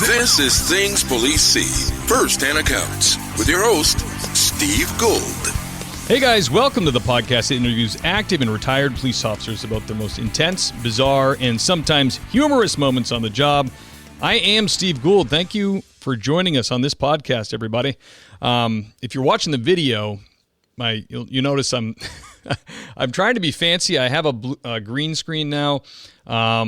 This is Things Police See, First-Hand Accounts, with your host, Steve Gould. Hey guys, welcome to the podcast that interviews active and retired police officers about their most intense, bizarre, and sometimes humorous moments on the job. I am Steve Gould. Thank you for joining us on this podcast, everybody. If you're watching the video, you notice I'm I'm trying to be fancy. I have a green screen now. I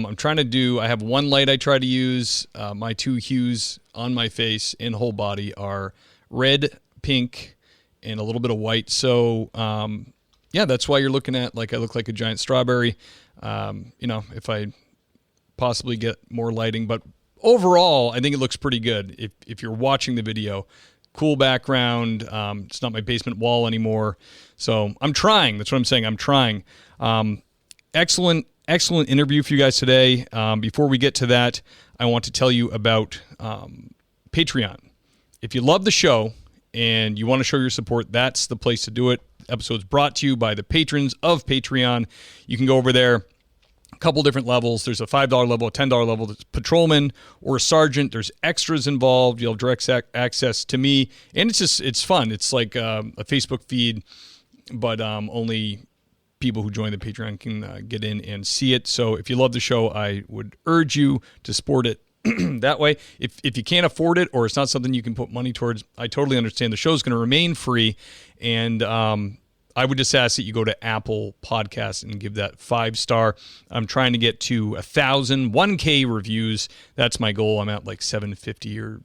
have one light I try to use. My two hues on my face and whole body are red, pink, and a little bit of white. So, that's why you're looking at, I look like a giant strawberry, if I possibly get more lighting. But overall, I think it looks pretty good. If you're watching the video, cool background. It's not my basement wall anymore. So I'm trying. That's what I'm saying. I'm trying. Excellent interview for you guys today. Before we get to that, I want to tell you about Patreon. If you love the show and you want to show your support, that's the place to do it. Episodes brought to you by the patrons of Patreon. You can go over there. A couple different levels. There's a $5 level, a $10 level. There's patrolman or a sergeant. There's extras involved. You'll have direct access to me. And it's fun. It's like a Facebook feed, but only people who join the Patreon can get in and see it. So if you love the show, I would urge you to support it that way. If you can't afford it or it's not something you can put money towards, I totally understand. The show's going to remain free, and I would just ask that you go to Apple Podcasts and give that 5-star. I'm trying to get to 1K reviews. That's my goal. I'm at like 750 or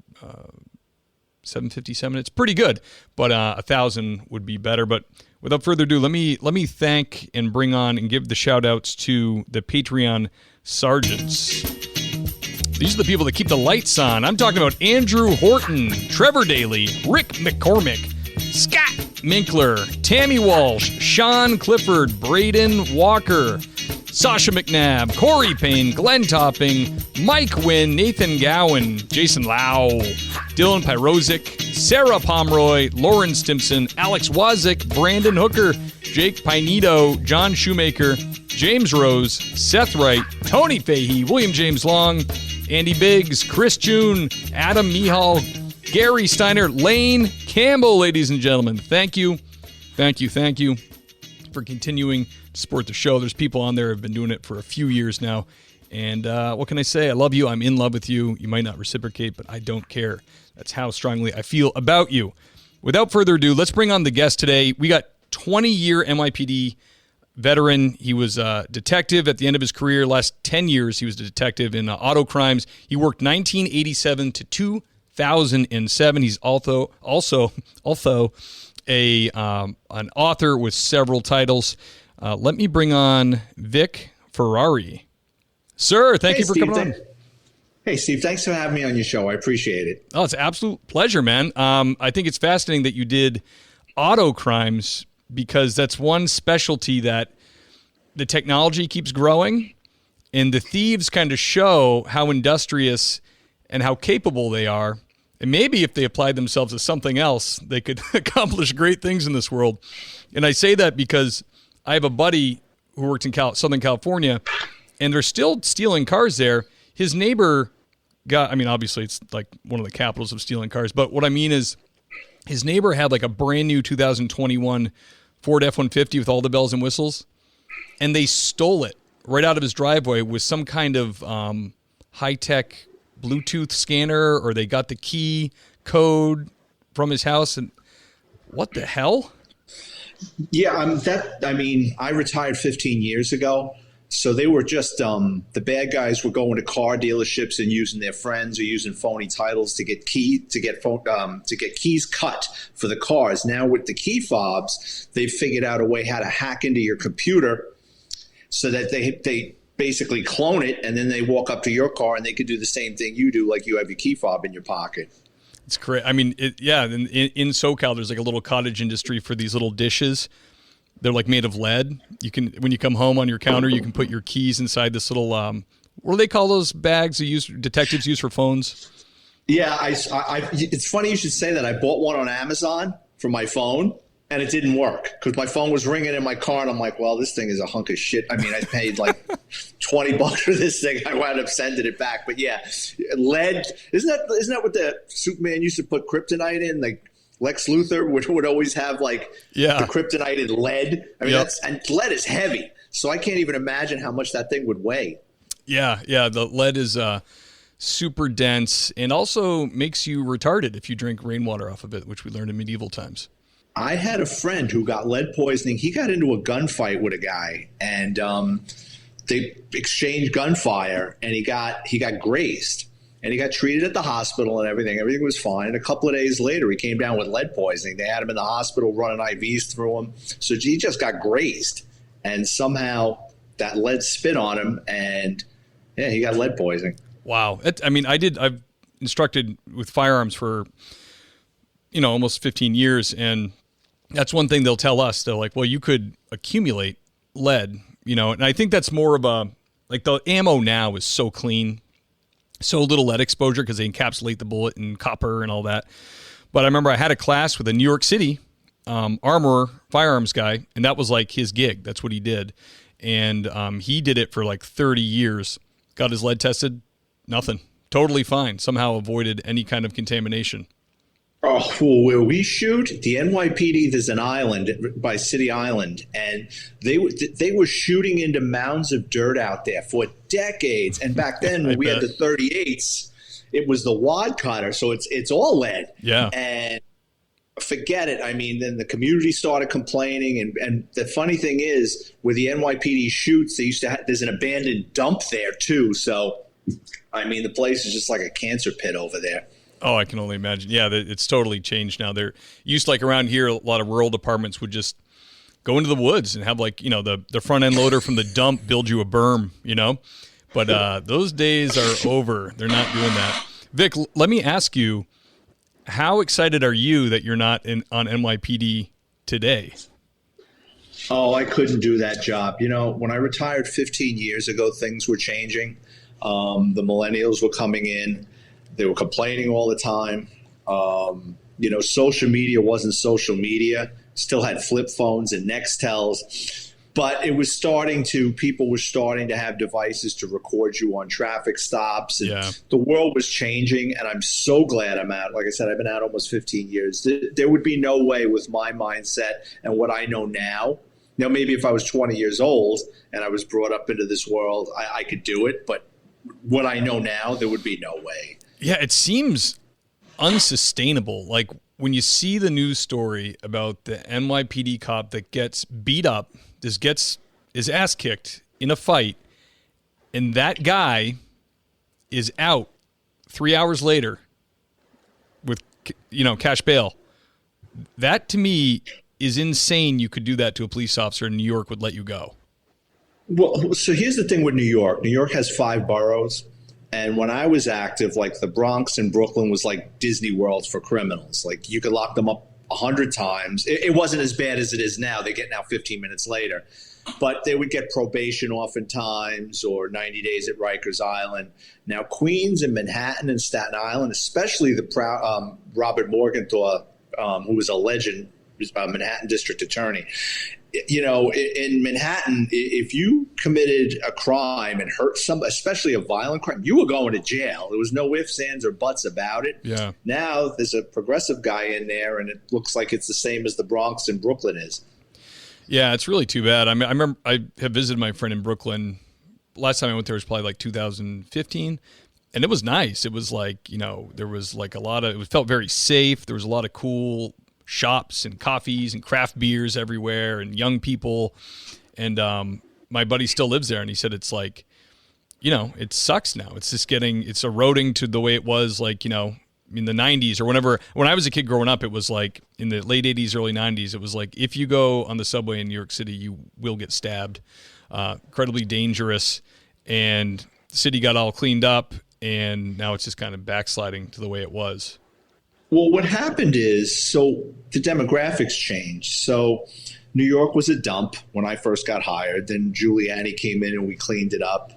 757. It's pretty good, but 1,000 would be better. But without further ado, let me thank and bring on and give the shout outs to the Patreon sergeants. These are the people that keep the lights on. I'm talking about Andrew Horton, Trevor Daly, Rick McCormick, Scott Minkler, Tammy Walsh, Sean Clifford, Braden Walker, Sasha McNabb, Corey Payne, Glenn Topping, Mike Wynn, Nathan Gowan, Jason Lau, Dylan Pyrozik, Sarah Pomeroy, Lauren Stimson, Alex Wazik, Brandon Hooker, Jake Pinedo, John Shoemaker, James Rose, Seth Wright, Tony Fahey, William James Long, Andy Biggs, Chris June, Adam Mihal, Gary Steiner, Lane Campbell, ladies and gentlemen. Thank you for continuing to support the show. There's people on there who have been doing it for a few years now. And what can I say? I love you. I'm in love with you. You might not reciprocate, but I don't care. That's how strongly I feel about you. Without further ado, let's bring on the guest today. We got 20-year NYPD veteran. He was a detective at the end of his career. Last 10 years, he was a detective in auto crimes. He worked 1987 to 2007. He's also an author with several titles. Let me bring on Vic Ferrari. Sir, thank you for coming on. Hey, Steve, thanks for having me on your show. I appreciate it. Oh, it's an absolute pleasure, man. I think it's fascinating that you did auto crimes because that's one specialty that the technology keeps growing, and the thieves kind of show how industrious and how capable they are. And maybe if they applied themselves to something else, they could accomplish great things in this world. And I say that because I have a buddy who works in Southern California, and they're still stealing cars there. His neighbor obviously it's like one of the capitals of stealing cars, but what I mean is his neighbor had like a brand new 2021 Ford F-150 with all the bells and whistles, and they stole it right out of his driveway with some kind of high-tech Bluetooth scanner, or they got the key code from his house. And what the hell? Yeah, I retired 15 years ago. So they were just the bad guys were going to car dealerships and using their friends or using phony titles to get keys cut for the cars. Now with the key fobs, they've figured out a way how to hack into your computer so that they basically clone it, and then they walk up to your car and they could do the same thing you do, like you have your key fob in your pocket. It's great. I mean, in SoCal, there's like a little cottage industry for these little dishes. They're like made of lead. You can, when you come home on your counter, you can put your keys inside this little, what do they call those bags detectives use for phones? Yeah, it's funny you should say that. I bought one on Amazon for my phone, And it didn't work because my phone was ringing in my car, and I'm like, well, this thing is a hunk of shit. I mean, I paid like $20 for this thing. I wound up sending it back. But yeah, lead, isn't that what the Superman used to put kryptonite in? Like Lex Luthor would always have like the kryptonite in lead. I mean, and lead is heavy. So I can't even imagine how much that thing would weigh. Yeah. The lead is super dense and also makes you retarded if you drink rainwater off of it, which we learned in medieval times. I had a friend who got lead poisoning. He got into a gunfight with a guy, and they exchanged gunfire, and he got grazed, and he got treated at the hospital and everything. Everything was fine. And a couple of days later, he came down with lead poisoning. They had him in the hospital running IVs through him. So he just got grazed, and somehow that lead spit on him, and yeah, he got lead poisoning. Wow. I've instructed with firearms for almost 15 years, and that's one thing they'll tell us. They're like, well, you could accumulate lead, and I think that's more of like the ammo now is so clean, so little lead exposure because they encapsulate the bullet in copper and all that. But I remember I had a class with a New York City armorer firearms guy, and that was like his gig. That's what he did. And he did it for like 30 years, got his lead tested, nothing, totally fine, somehow avoided any kind of contamination. Oh, where we shoot, the NYPD, there's an island by City Island, and they were shooting into mounds of dirt out there for decades. And back then, when we had the 38s, it was the wad cutter, so it's all lead. Yeah. And forget it. I mean, then the community started complaining, and the funny thing is, where the NYPD shoots, they used to there's an abandoned dump there too. So, I mean, the place is just like a cancer pit over there. Oh, I can only imagine. Yeah, it's totally changed now. There used to, like around here, a lot of rural departments would just go into the woods and have like, the front end loader from the dump build you a berm, But those days are over. They're not doing that. Vic, let me ask you, how excited are you that you're not on NYPD today? Oh, I couldn't do that job. When I retired 15 years ago, things were changing. The millennials were coming in. They were complaining all the time. Social media wasn't social media. Still had flip phones and Nextels. But it was people were starting to have devices to record you on traffic stops. And the world was changing, and I'm so glad I'm out. Like I said, I've been out almost 15 years. There would be no way with my mindset and what I know now. Now, maybe if I was 20 years old and I was brought up into this world, I could do it. But what I know now, there would be no way. Yeah, it seems unsustainable. Like when you see the news story about the NYPD cop that gets beat up, gets his ass kicked in a fight, and that guy is out 3 hours later with, cash bail. That to me is insane. You could do that to a police officer and New York would let you go. Well, so here's the thing with New York. New York has 5 boroughs. And when I was active, like the Bronx and Brooklyn was like Disney World for criminals. Like you could lock them up 100 times. It wasn't as bad as it is now. They get now 15 minutes later. But they would get probation oftentimes or 90 days at Rikers Island. Now, Queens and Manhattan and Staten Island, especially the Robert Morgenthau, who was a legend, Manhattan district attorney. In Manhattan, if you committed a crime and hurt somebody, especially a violent crime, you were going to jail. There was no ifs, ands, or buts about it. Yeah. Now there's a progressive guy in there, and it looks like it's the same as the Bronx and Brooklyn is. Yeah, it's really too bad. I mean, I remember I have visited my friend in Brooklyn. Last time I went there was probably like 2015. And it was nice. It was like, there was like it felt very safe. There was a lot of cool shops and coffees and craft beers everywhere and young people. And my buddy still lives there, and he said it's like, it sucks now. It's just it's eroding to the way it was like, in the 90s or whenever. When I was a kid growing up, it was like in the late 80s, early 90s, it was like if you go on the subway in New York City, you will get stabbed. Incredibly dangerous. And the city got all cleaned up, and now it's just kind of backsliding to the way it was. Well, what happened is, so the demographics changed. So New York was a dump when I first got hired. Then Giuliani came in and we cleaned it up.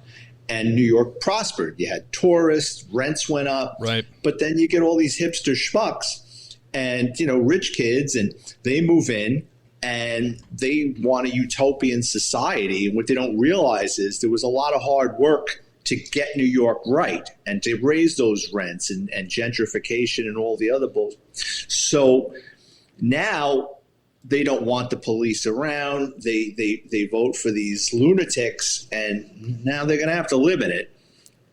And New York prospered. You had tourists, rents went up. Right. But then you get all these hipster schmucks and, rich kids, and they move in and they want a utopian society. And what they don't realize is there was a lot of hard work to get New York right and to raise those rents and gentrification and all the other bull. So now they don't want the police around. They vote for these lunatics, and now they're going to have to live in it.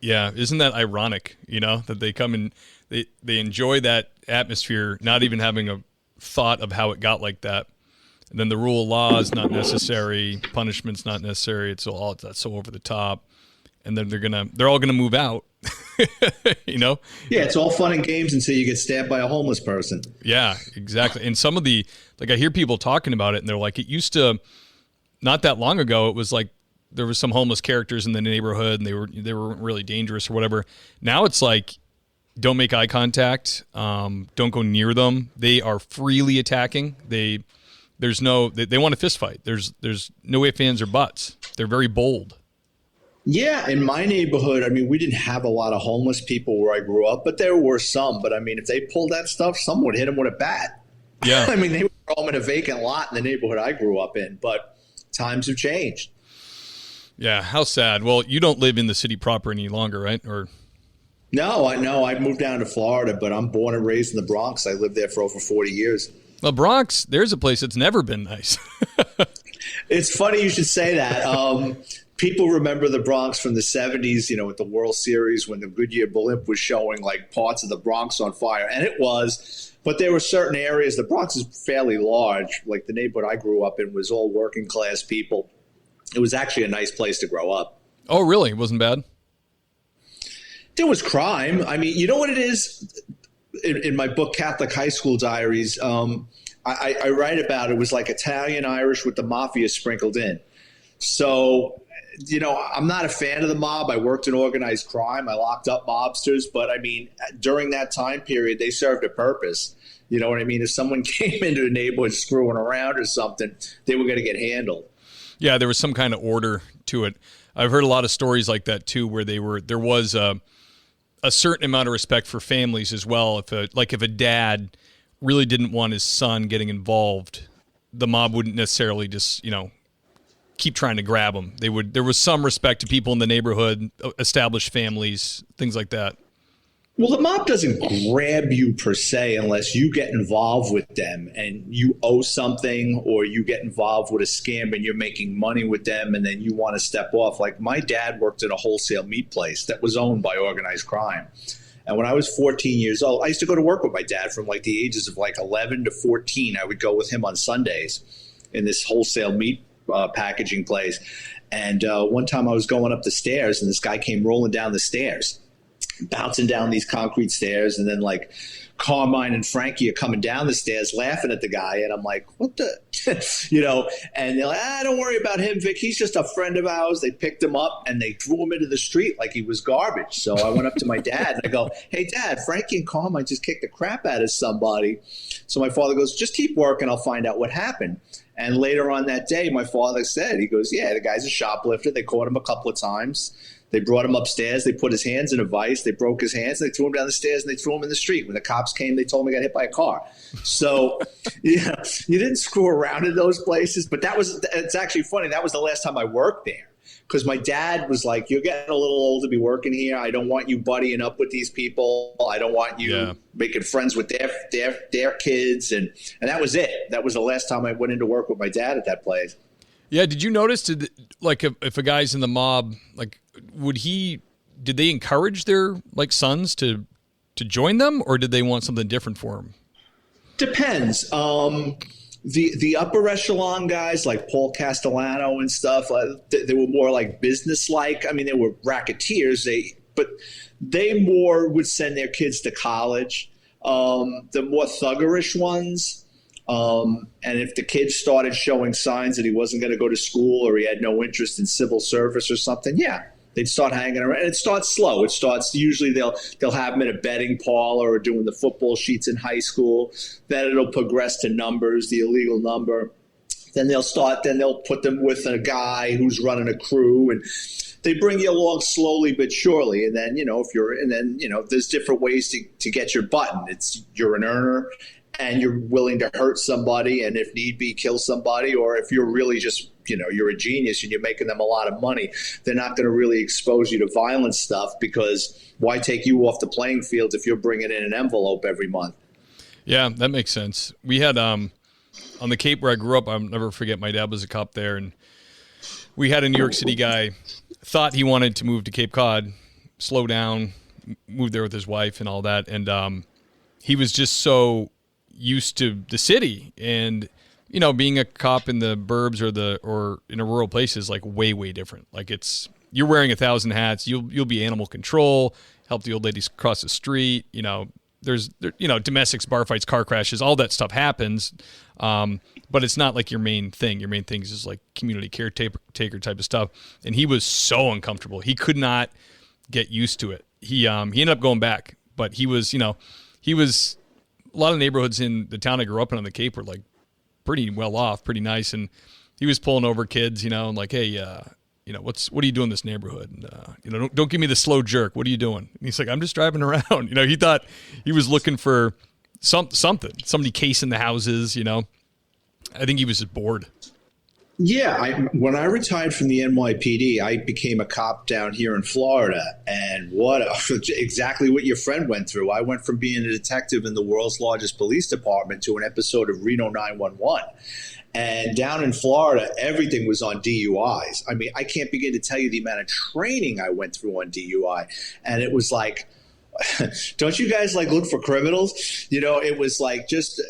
Yeah, isn't that ironic, that they come and they enjoy that atmosphere, not even having a thought of how it got like that. And then the rule of law is not necessary, punishment's not necessary, that's so over the top. And then they're all gonna move out. Yeah, it's all fun and games until you get stabbed by a homeless person. Yeah, exactly. And some of I hear people talking about it, and they're like, it used to, not that long ago, it was like there was some homeless characters in the neighborhood, and they were really dangerous or whatever. Now it's like, don't make eye contact, don't go near them. They are freely attacking. They want a fist fight. There's no ifs, ands, or buts. They're very bold. Yeah, in my neighborhood, we didn't have a lot of homeless people where I grew up, but there were some. But if they pulled that stuff, someone would hit them with a bat. Yeah. They were home in a vacant lot in the neighborhood I grew up in, but times have changed. Yeah, how sad. Well, you don't live in the city proper any longer, right? Or No, I moved down to Florida, but I'm born and raised in the Bronx. I lived there for over 40 years. The Bronx, there's a place that's never been nice. It's funny you should say that. People remember the Bronx from the 70s, with the World Series when the Goodyear blimp was showing like parts of the Bronx on fire. And it was, but there were certain areas. The Bronx is fairly large. Like the neighborhood I grew up in was all working class people. It was actually a nice place to grow up. Oh, really? It wasn't bad? There was crime. You know what it is? In my book, Catholic High School Diaries, I write about it was like Italian Irish with the mafia sprinkled in. So, I'm not a fan of the mob. I worked in organized crime. I locked up mobsters. But, during that time period, they served a purpose. You know what I mean? If someone came into a neighborhood screwing around or something, they were going to get handled. Yeah, there was some kind of order to it. I've heard a lot of stories like that, too, where there was a certain amount of respect for families as well. If a dad really didn't want his son getting involved, the mob wouldn't necessarily just, keep trying to grab him. There was some respect to people in the neighborhood, established families, things like that. Well, the mob doesn't grab you per se unless you get involved with them and you owe something, or you get involved with a scam and you're making money with them and then you want to step off. Like my dad worked at a wholesale meat place that was owned by organized crime. And when I was 14 years old, I used to go to work with my dad from like the ages of like 11 to 14. I would go with him on Sundays in this wholesale meat packaging place. And one time I was going up the stairs and this guy came rolling down the stairs, bouncing down these concrete stairs. And then like Carmine and Frankie are coming down the stairs laughing at the guy. And I'm like, what the, and they're like, don't worry about him, Vic. He's just a friend of ours. They picked him up and they threw him into the street like he was garbage. So I went up to my dad and I go, hey, Dad, Frankie and Carmine just kicked the crap out of somebody. So my father goes, just keep working. I'll find out what happened. And later on that day, my father said, he goes, yeah, the guy's a shoplifter. They caught him a couple of times. They brought him upstairs. They put his hands in a vice. They broke his hands. They threw him down the stairs and they threw him in the street. When the cops came, they told him he got hit by a car. So, you didn't screw around in those places. But it's actually funny. That was the last time I worked there. Because my dad was like, you're getting a little old to be working here. I don't want you buddying up with these people. I don't want you making friends with their kids. And that was it. That was the last time I went into work with my dad at that place. Yeah. Did you notice, if a guy's in the mob, did they encourage their sons to join them, or did they want something different for them? Depends. The upper echelon guys like Paul Castellano and stuff, they were more like business-like. They were racketeers, but they more would send their kids to college. The more thuggerish ones, and if the kid started showing signs that he wasn't going to go to school or he had no interest in civil service or something, they'd start hanging around. And it starts slow. It starts usually they'll have them in a betting parlor or doing the football sheets in high school. Then it'll progress to numbers, the illegal number. Then they'll put them with a guy who's running a crew, and they bring you along slowly but surely. And then, there's different ways to get your button. You're an earner and you're willing to hurt somebody and if need be, kill somebody. Or if you're really just, you're a genius and you're making them a lot of money, they're not going to really expose you to violent stuff, because why take you off the playing field if you're bringing in an envelope every month? Yeah, that makes sense. We had, on the Cape where I grew up, I'll never forget, my dad was a cop there, and we had a New York City guy, thought he wanted to move to Cape Cod, slow down, move there with his wife and all that. And he was just so used to the city, and being a cop in the burbs or in a rural place is like way, way different. Like you're wearing 1,000 hats. You'll be animal control, help the old ladies cross the street. There's domestics, bar fights, car crashes, all that stuff happens. But it's not like your main thing. Your main thing is just like community caretaker type of stuff. And he was so uncomfortable. He could not get used to it. He ended up going back, but he was a lot of neighborhoods in the town I grew up in on the Cape were like pretty well off, pretty nice. And he was pulling over kids, and like, hey, what are you doing in this neighborhood? And, don't give me the slow jerk. What are you doing? And he's like, I'm just driving around. He thought he was looking for somebody casing the houses, I think he was just bored. Yeah, when I retired from the NYPD, I became a cop down here in Florida, and exactly what your friend went through. I went from being a detective in the world's largest police department to an episode of Reno 911. And down in Florida, everything was on DUIs. I mean, I can't begin to tell you the amount of training I went through on DUI. And it was like, don't you guys like look for criminals? It was like just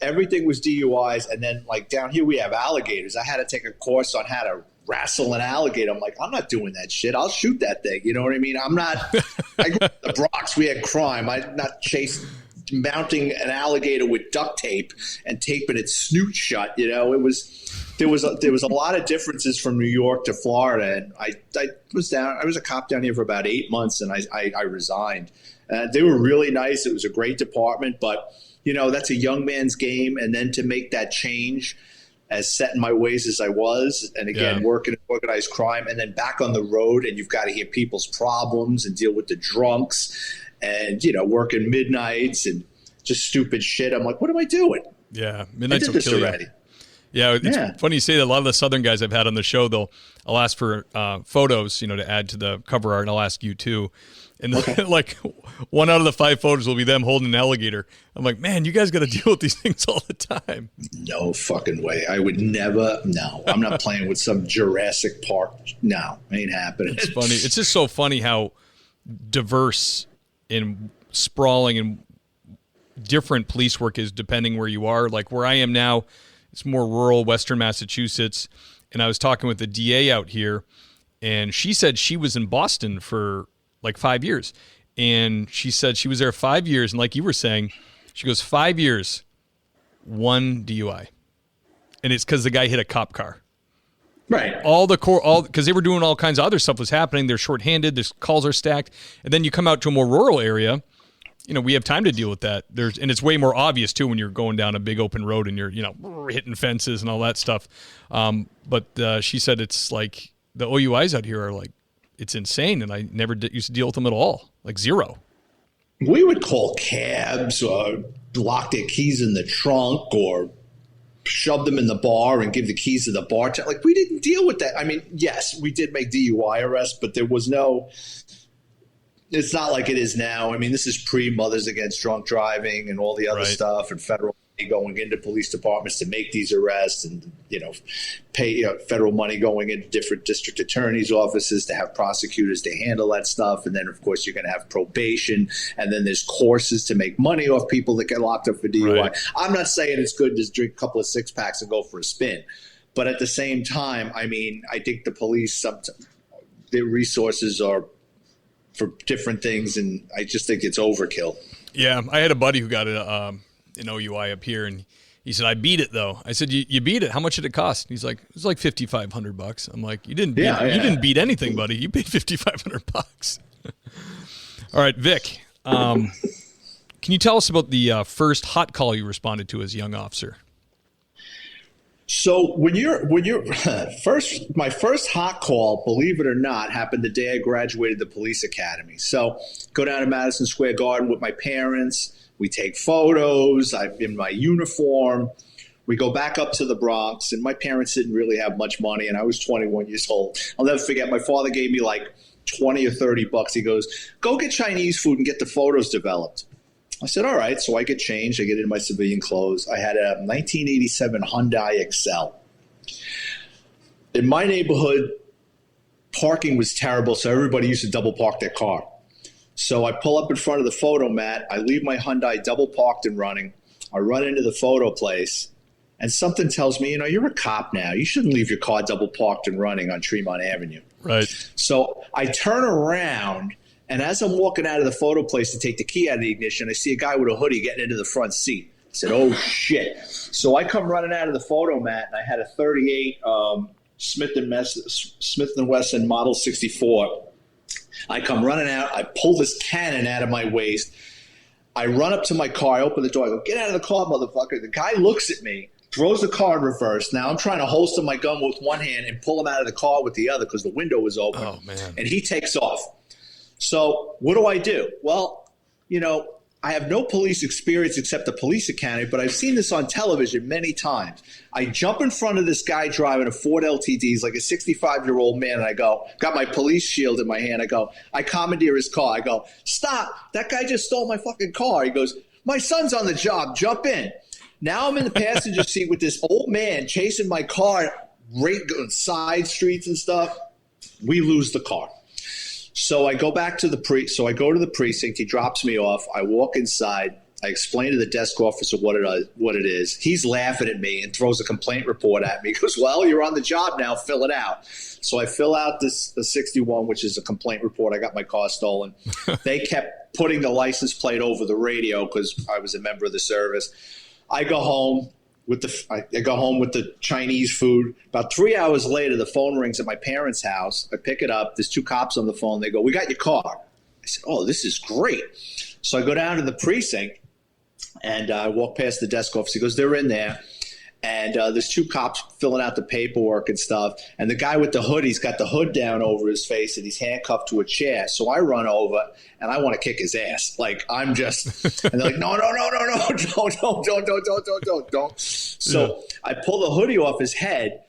everything was DUIs. And then like down here we have alligators. I had to take a course on how to wrestle an alligator. I'm like, I'm not doing that shit. I'll shoot that thing. You know what I mean? I'm not. I grew up in the Bronx. We had crime. I'm not mounting an alligator with duct tape and taping its snoot shut. There was a lot of differences from New York to Florida, and I was a cop down here for about 8 months, and I resigned. They were really nice. It was a great department, but that's a young man's game. And then to make that change, as set in my ways as I was, and again, working in organized crime, and then back on the road, and you've got to hear people's problems and deal with the drunks, and working midnights and just stupid shit. I'm like, what am I doing? Yeah, midnights will kill you. Yeah, it's funny you say that. A lot of the Southern guys I've had on the show, I'll ask for photos, to add to the cover art, and I'll ask you too. And like 1 out of the 5 photos will be them holding an alligator. I'm like, man, you guys got to deal with these things all the time. No fucking way. I would never. No, I'm not playing with some Jurassic Park. No, ain't happening. It's funny. It's just so funny how diverse and sprawling and different police work is depending where you are. Like where I am now, it's more rural Western Massachusetts. And I was talking with the DA out here, and she said she was in Boston for like 5 years. And she said she was there 5 years. And like you were saying, she goes, 5 years, 1 DUI. And it's because the guy hit a cop car. Right. Because they were doing all kinds of other stuff was happening. They're shorthanded. Their calls are stacked. And then you come out to a more rural area. We have time to deal with that. And it's way more obvious too when you're going down a big open road and you're, hitting fences and all that stuff. But she said it's like the OUIs out here are like, it's insane. And I never used to deal with them at all. Like zero. We would call cabs or lock their keys in the trunk or shove them in the bar and give the keys to the bartender. Like we didn't deal with that. I mean, yes, we did make DUI arrests, but there was no. It's not like it is now. I mean, this is pre-Mothers Against Drunk Driving and all the other stuff, and federal money going into police departments to make these arrests, and pay federal money going into different district attorneys' offices to have prosecutors to handle that stuff. And then, of course, you're going to have probation, and then there's courses to make money off people that get locked up for DUI. Right. I'm not saying it's good to drink a couple of 6-packs and go for a spin, but at the same time, I mean, I think the police, their resources are for different things, and I just think it's overkill. Yeah, I had a buddy who got an OUI up here, and he said, I beat it, though. I said, you beat it? How much did it cost? He's like, it was like $5,500. I'm like, you didn't beat anything, buddy. You paid $5,500. All right, Vic, can you tell us about the first hot call you responded to as a young officer? So when you're my first hot call, believe it or not, happened the day I graduated the police academy. So go down to Madison Square Garden with my parents. We take photos. I'm in my uniform. We go back up to the Bronx, and my parents didn't really have much money, and I was 21 years old. I'll never forget. My father gave me like 20 or 30 bucks. He goes, "Go get Chinese food and get the photos developed." I said, all right. So I get changed. I get into my civilian clothes. I had a 1987 Hyundai Excel. In my neighborhood, parking was terrible, so everybody used to double park their car. So I pull up in front of the photo mat. I leave my Hyundai double parked and running. I run into the photo place, and something tells me, you're a cop now. You shouldn't leave your car double parked and running on Tremont Avenue. Right. So I turn around, and as I'm walking out of the photo place to take the key out of the ignition, I see a guy with a hoodie getting into the front seat. I said, oh, shit. So I come running out of the photo mat, and I had a 38 Smith & Wesson Model 64. I come running out. I pull this cannon out of my waist. I run up to my car. I open the door. I go, get out of the car, motherfucker. The guy looks at me, throws the car in reverse. Now I'm trying to holster my gun with one hand and pull him out of the car with the other because the window was open. Oh, man. And he takes off. So what do? Well, I have no police experience except the police academy, but I've seen this on television many times. I jump in front of this guy driving a Ford LTD. He's like a 65-year-old man, and I go, got my police shield in my hand. I commandeer his car. I go, stop. That guy just stole my fucking car. He goes, my son's on the job. Jump in. Now I'm in the passenger seat with this old man chasing my car, right on side streets and stuff. We lose the car. So I go back to the precinct. He drops me off. I walk inside. I explain to the desk officer what it is. He's laughing at me and throws a complaint report at me. He goes, well, you're on the job now. Fill it out. So I fill out the 61, which is a complaint report. I got my car stolen. They kept putting the license plate over the radio because I was a member of the service. I go home. I go home with the Chinese food. About 3 hours later, the phone rings at my parents' house. I pick it up. There's two cops on the phone. They go, we got your car. I said, oh, this is great. So I go down to the precinct, and I walk past the desk office. He goes, they're in there. And there's two cops filling out the paperwork and stuff. And the guy with the hood, he's got the hood down over his face, and he's handcuffed to a chair. So I run over, and I want to kick his ass. Like, I'm just – and they're like, no, don't. So I pull the hoodie off his head,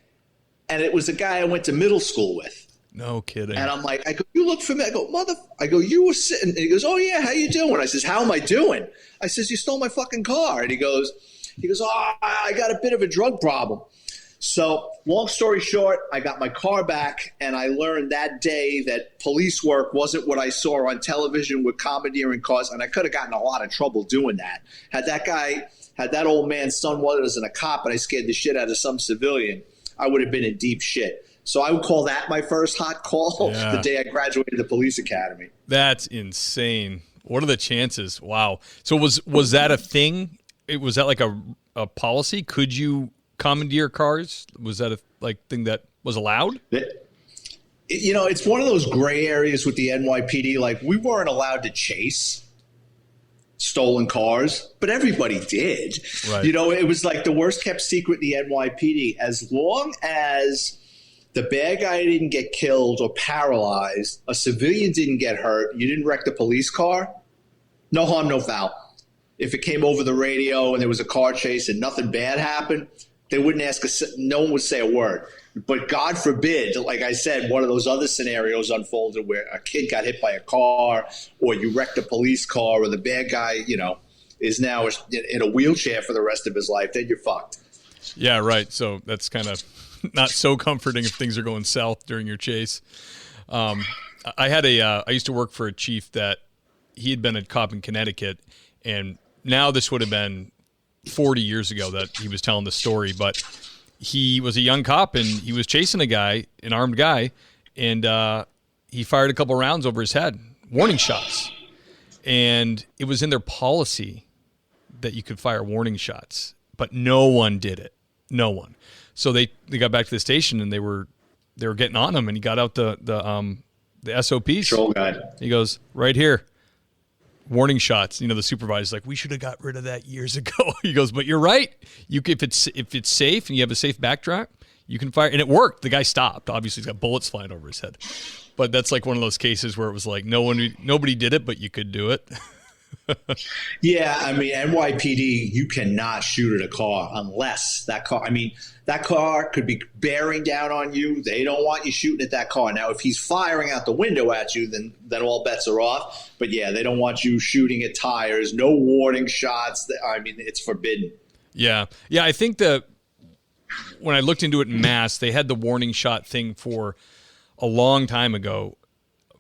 and it was a guy I went to middle school with. No kidding. And I'm like, you look familiar. I go, you were sitting – and he goes, oh, yeah, how you doing? I says, how am I doing? I says, you stole my fucking car. And he goes, oh, I got a bit of a drug problem. So long story short, I got my car back, and I learned that day that police work wasn't what I saw on television with commandeering cars, and I could have gotten a lot of trouble doing that. Had that old man's son wasn't a cop and I scared the shit out of some civilian, I would have been in deep shit. So I would call that my first hot call the day I graduated the police academy. That's insane. What are the chances? Wow. So was that a thing? Was that like a policy? Could you commandeer cars? Was that a thing that was allowed? It's one of those gray areas with the NYPD. Like, we weren't allowed to chase stolen cars, but everybody did. Right. It was like the worst kept secret in the NYPD. As long as the bad guy didn't get killed or paralyzed, a civilian didn't get hurt, you didn't wreck the police car, no harm, no foul. If it came over the radio and there was a car chase and nothing bad happened, they wouldn't ask no one would say a word. But God forbid, like I said, one of those other scenarios unfolded where a kid got hit by a car, or you wrecked a police car, or the bad guy, is now in a wheelchair for the rest of his life, then you're fucked. Yeah, right. So that's kind of not so comforting if things are going south during your chase. I used to work for a chief that he had been a cop in Connecticut, and now this would have been 40 years ago that he was telling the story, but he was a young cop and he was chasing an armed guy, and he fired a couple rounds over his head, warning shots. And it was in their policy that you could fire warning shots, but no one did it. No one. So they got back to the station and they were getting on him, and he got out the SOPs. Patrol guide. He goes, right here. warning shots. The supervisor's like, we should have got rid of that years ago. He goes, but you're right. If it's safe and you have a safe backdrop, you can fire. And it worked. The guy stopped. Obviously, he's got bullets flying over his head. But that's like one of those cases where it was like nobody did it, but you could do it. Yeah, I mean, NYPD, you cannot shoot at a car unless that car could be bearing down on you. They don't want you shooting at that car. Now, if he's firing out the window at you, then all bets are off. But yeah, they don't want you shooting at tires. No warning shots. I mean, it's forbidden. Yeah. I think that when I looked into it in Mass, they had the warning shot thing for a long time ago.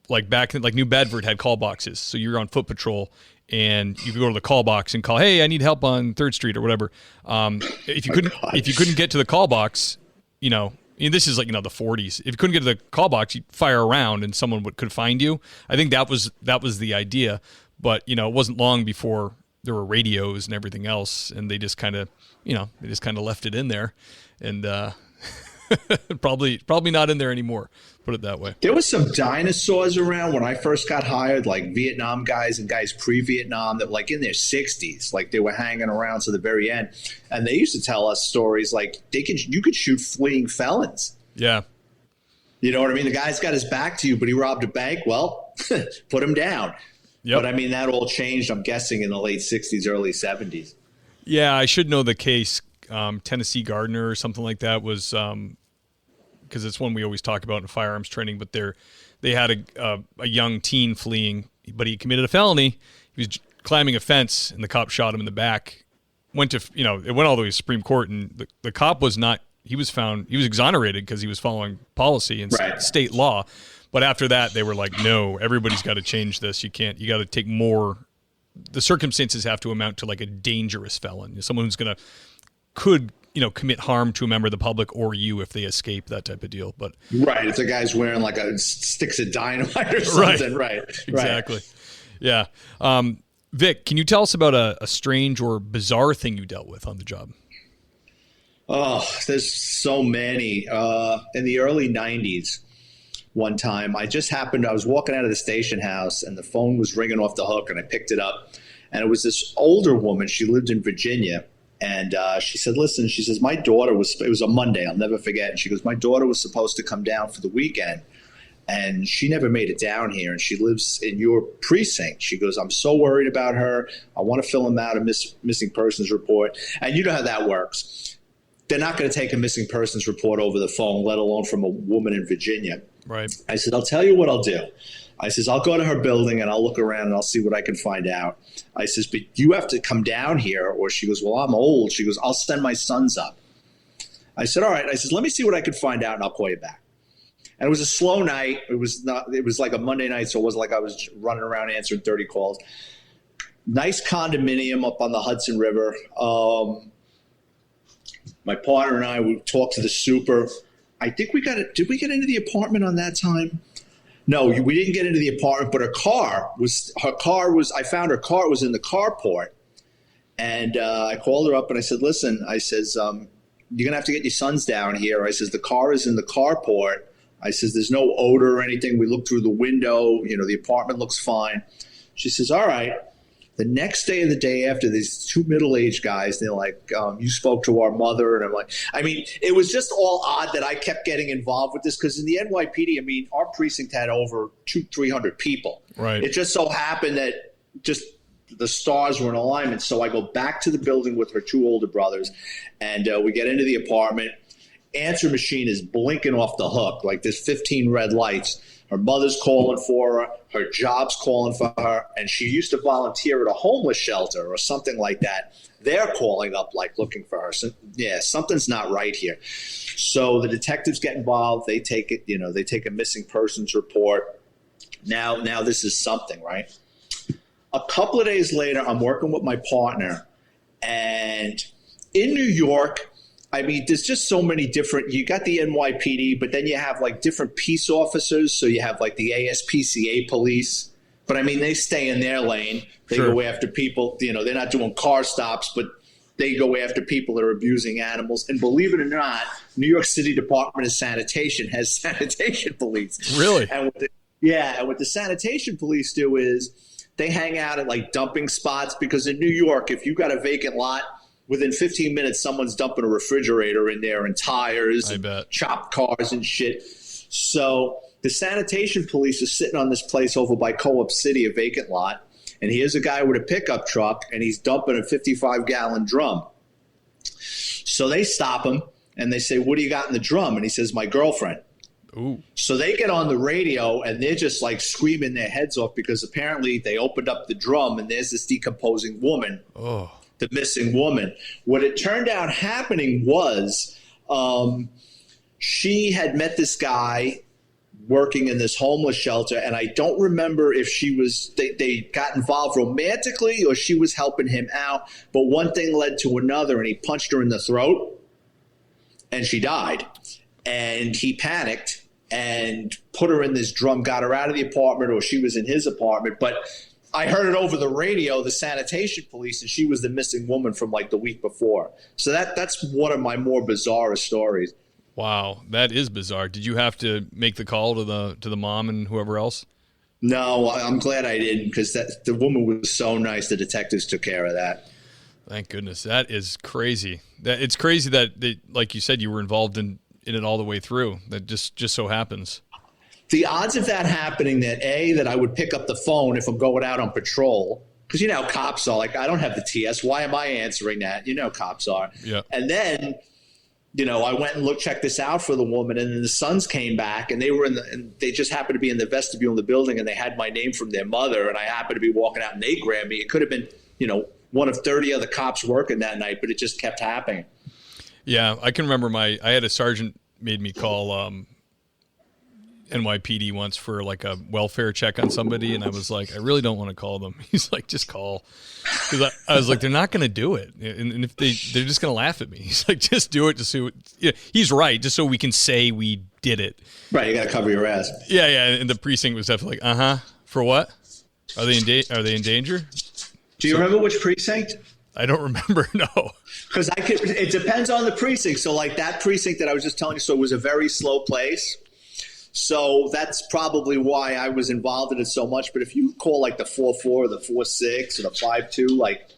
Like back in New Bedford had call boxes. So you're on foot patrol and you could go to the call box and call, hey, I need help on 3rd Street or whatever. If you couldn't get to the call box, this is like, the 40s. If you couldn't get to the call box, you'd fire around and someone could find you. I think that was the idea. But, it wasn't long before there were radios and everything else. And they just kind of, left it in there. And probably not in there anymore. Put it that way. There was some dinosaurs around when I first got hired, like Vietnam guys and guys pre-Vietnam that like in their 60s, like they were hanging around to the very end. And they used to tell us stories like you could shoot fleeing felons. Yeah. You know what I mean? The guy's got his back to you, but he robbed a bank. Well, put him down. Yep. But I mean, that all changed, I'm guessing, in the late 60s, early 70s. Yeah, I should know the case. Tennessee Gardner or something like that was because it's one we always talk about in firearms training, but they had a young teen fleeing, but he committed a felony. He was climbing a fence and the cop shot him in the back. It went all the way to Supreme Court, and the cop was exonerated because he was following policy and state law. But after that, they were like, no, everybody's got to change this. You got to take more. The circumstances have to amount to like a dangerous felon, someone who's could commit harm to a member of the public or you if they escape, that type of deal. But if the guy's wearing like sticks of dynamite or something, right? Exactly. Yeah. Vic, can you tell us about a strange or bizarre thing you dealt with on the job? Oh, there's so many. In the early 90s, one time I was walking out of the station house and the phone was ringing off the hook and I picked it up and it was this older woman. She lived in Virginia. And she said, listen, she says, it was a Monday, I'll never forget. And she goes, my daughter was supposed to come down for the weekend. And she never made it down here. And she lives in your precinct. She goes, I'm so worried about her. I want to fill out a missing persons report. And you know how that works. They're not going to take a missing persons report over the phone, let alone from a woman in Virginia. Right. I said, I'll tell you what I'll do. I says, I'll go to her building and I'll look around and I'll see what I can find out. I says, but you have to come down here. Or she goes, well, I'm old. She goes, I'll send my sons up. I said, all right. I says, let me see what I can find out and I'll call you back. And it was a slow night. It was like a Monday night. So it wasn't like I was running around answering 30 calls. Nice condominium up on the Hudson River. My partner and I would talk to the super. I think did we get into the apartment on that time? No, we didn't get into the apartment, but I found her car was in the carport. And I called her up and I said, listen, I says, you're going to have to get your sons down here. I says, the car is in the carport. I says, there's no odor or anything. We looked through the window, the apartment looks fine. She says, all right. The next day or the day after, these two middle-aged guys, they're like, you spoke to our mother. And I'm like, it was just all odd that I kept getting involved with this because in the NYPD, our precinct had over 200-300 people. Right. It just so happened that just the stars were in alignment. So I go back to the building with her two older brothers, and we get into the apartment. Answer machine is blinking off the hook. Like there's 15 red lights. Her mother's calling for her. Her job's calling for her. And she used to volunteer at a homeless shelter or something like that. They're calling up, like, looking for her. So, yeah, something's not right here. So the detectives get involved. They take it, they take a missing persons report. Now this is something, right? A couple of days later, I'm working with my partner. And in New York, there's just so many different – you got the NYPD, but then you have, like, different peace officers. So you have, like, the ASPCA police. But, they stay in their lane. They go after people – they're not doing car stops, but they go after people that are abusing animals. And believe it or not, New York City Department of Sanitation has sanitation police. Really? And what the sanitation police do is They hang out at like dumping spots because in New York, if you got a vacant lot, within 15 minutes, someone's dumping a refrigerator in there and tires and chopped cars and shit. So the sanitation police is sitting on this place over by Co-op City, a vacant lot. And here's a guy with a pickup truck, and he's dumping a 55-gallon drum. So they stop him, and they say, what do you got in the drum? And he says, my girlfriend. Ooh. So they get on the radio, and they're just like screaming their heads off because apparently they opened up the drum, and there's this decomposing woman, the missing woman. What it turned out happening was she had met this guy working in this homeless shelter, and I don't remember if they got involved romantically or she was helping him out, but one thing led to another, and he punched her in the throat, and she died. And he panicked and put her in this drum, got her out of the apartment, or she was in his apartment, but I heard it over the radio, the sanitation police, and she was the missing woman from like the week before. So that's one of my more bizarre stories. Wow, that is bizarre. Did you have to make the call to the mom and whoever else? No, I'm glad I didn't because the woman was so nice. The detectives took care of that. Thank goodness. That is crazy. It's crazy that they, like you said, you were involved in it all the way through. That just so happens. The odds of that happening, that I would pick up the phone if I'm going out on patrol, because you know how cops are. Like, I don't have the TS. Why am I answering that? You know, cops are. Yeah. And then, you know, I went and checked this out for the woman, and then the sons came back, and they just happened to be in the vestibule of the building, and they had my name from their mother, and I happened to be walking out, and they grabbed me. It could have been, you know, one of 30 other cops working that night, but it just kept happening. Yeah, I can remember I had a sergeant made me call NYPD once for like a welfare check on somebody, and I was like, I really don't want to call them. He's like, just call. Because I was like, they're not going to do it, and if they're just going to laugh at me. He's like, just do it, just so. Yeah, he's right, just so we can say we did it. Right, you got to cover your ass. Yeah, and the precinct was definitely like, for what? Are they in danger? Do you remember which precinct? I don't remember, no. Because it depends on the precinct. So like that precinct that I was just telling you, so it was a very slow place. So that's probably why I was involved in it so much. But if you call like the 4-4 or the 4-6 or the 5-2, like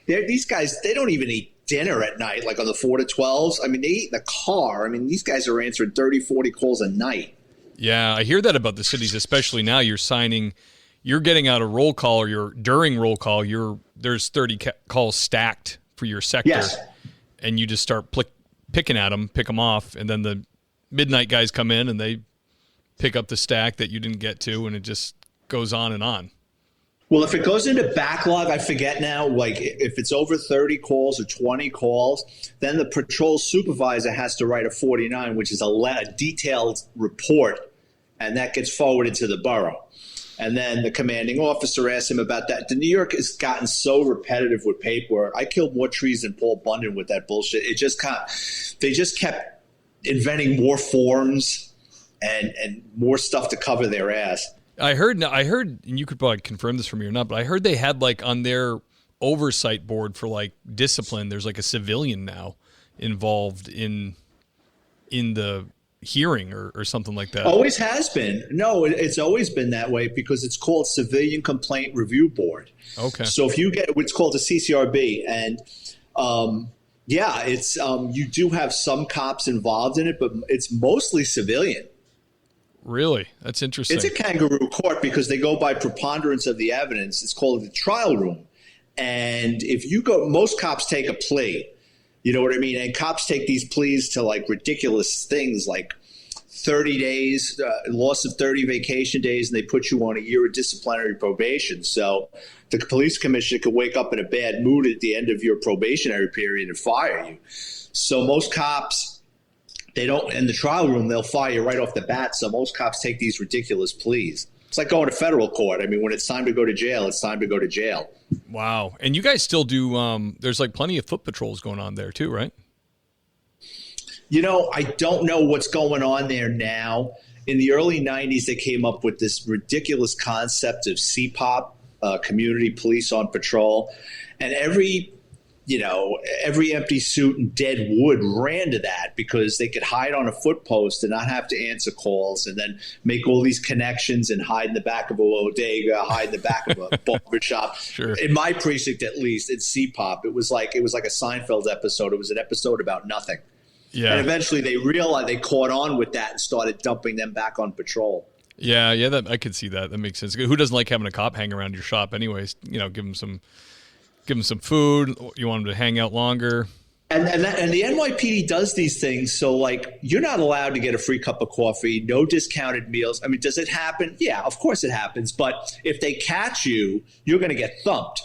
these guys, they don't even eat dinner at night, like on the 4 to 12s. I mean, they eat in the car. I mean, these guys are answering 30, 40 calls a night. Yeah, I hear that about the cities, especially now. You're getting out a roll call, or during roll call, there's 30 calls stacked for your sector. Yes. And you just start picking at them, pick them off, and then the midnight guys come in and they pick up the stack that you didn't get to, and it just goes on and on. Well, if it goes into backlog, I forget now, like if it's over 30 calls or 20 calls, then the patrol supervisor has to write a 49, which is a detailed report, and that gets forwarded to the borough. And then the commanding officer asks him about that. The New York has gotten so repetitive with paperwork. I killed more trees than Paul Bunyan with that bullshit. They just kept inventing more forms and more stuff to cover their ass. I heard, and you could probably confirm this for me or not, but I heard they had like on their oversight board for like discipline, there's like a civilian now involved in the hearing or something like that. Always has been. No, it's always been that way because it's called Civilian Complaint Review Board. Okay. So if you get what's called a CCRB, and it's you do have some cops involved in it, but it's mostly civilian. Really? That's interesting. It's a kangaroo court because they go by preponderance of the evidence. It's called the trial room. And if you go, most cops take a plea. You know what I mean? And cops take these pleas to like ridiculous things like 30 days, loss of 30 vacation days, and they put you on a year of disciplinary probation. So the police commissioner could wake up in a bad mood at the end of your probationary period and fire you. So most cops, they don't, in the trial room, they'll fire you right off the bat. So most cops take these ridiculous pleas. It's like going to federal court. I mean, when it's time to go to jail, it's time to go to jail. Wow. And you guys still do, there's like plenty of foot patrols going on there too, right? You know, I don't know what's going on there now. In the early 90s, they came up with this ridiculous concept of CPOP, community police on patrol. And every every empty suit and dead wood ran to that because they could hide on a foot post and not have to answer calls, and then make all these connections and hide in the back of a bodega, hide in the back of a barber shop. Sure. In my precinct, at least, in C-Pop, it was like a Seinfeld episode. It was an episode about nothing. Yeah. And eventually they realized, they caught on with that and started dumping them back on patrol. Yeah, that I could see that. That makes sense. Who doesn't like having a cop hang around your shop anyways? Give them some food. You want them to hang out longer. And the NYPD does these things. So, like, you're not allowed to get a free cup of coffee, no discounted meals. I mean, does it happen? Yeah, of course it happens. But if they catch you, you're going to get thumped.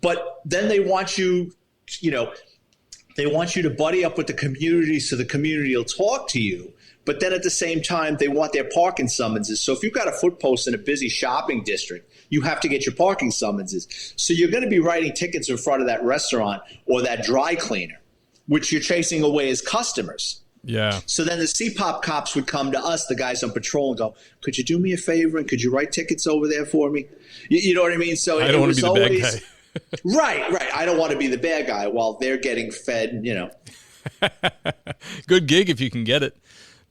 But then they want you, they want you to buddy up with the community so the community will talk to you. But then at the same time, they want their parking summonses. So if you've got a foot post in a busy shopping district, you have to get your parking summonses. So you're going to be writing tickets in front of that restaurant or that dry cleaner, which you're chasing away as customers. Yeah. So then the C-Pop cops would come to us, the guys on patrol, and go, could you do me a favor and could you write tickets over there for me? You know what I mean? So I don't want to be the bad guy. Right. I don't want to be the bad guy while they're getting fed, Good gig if you can get it.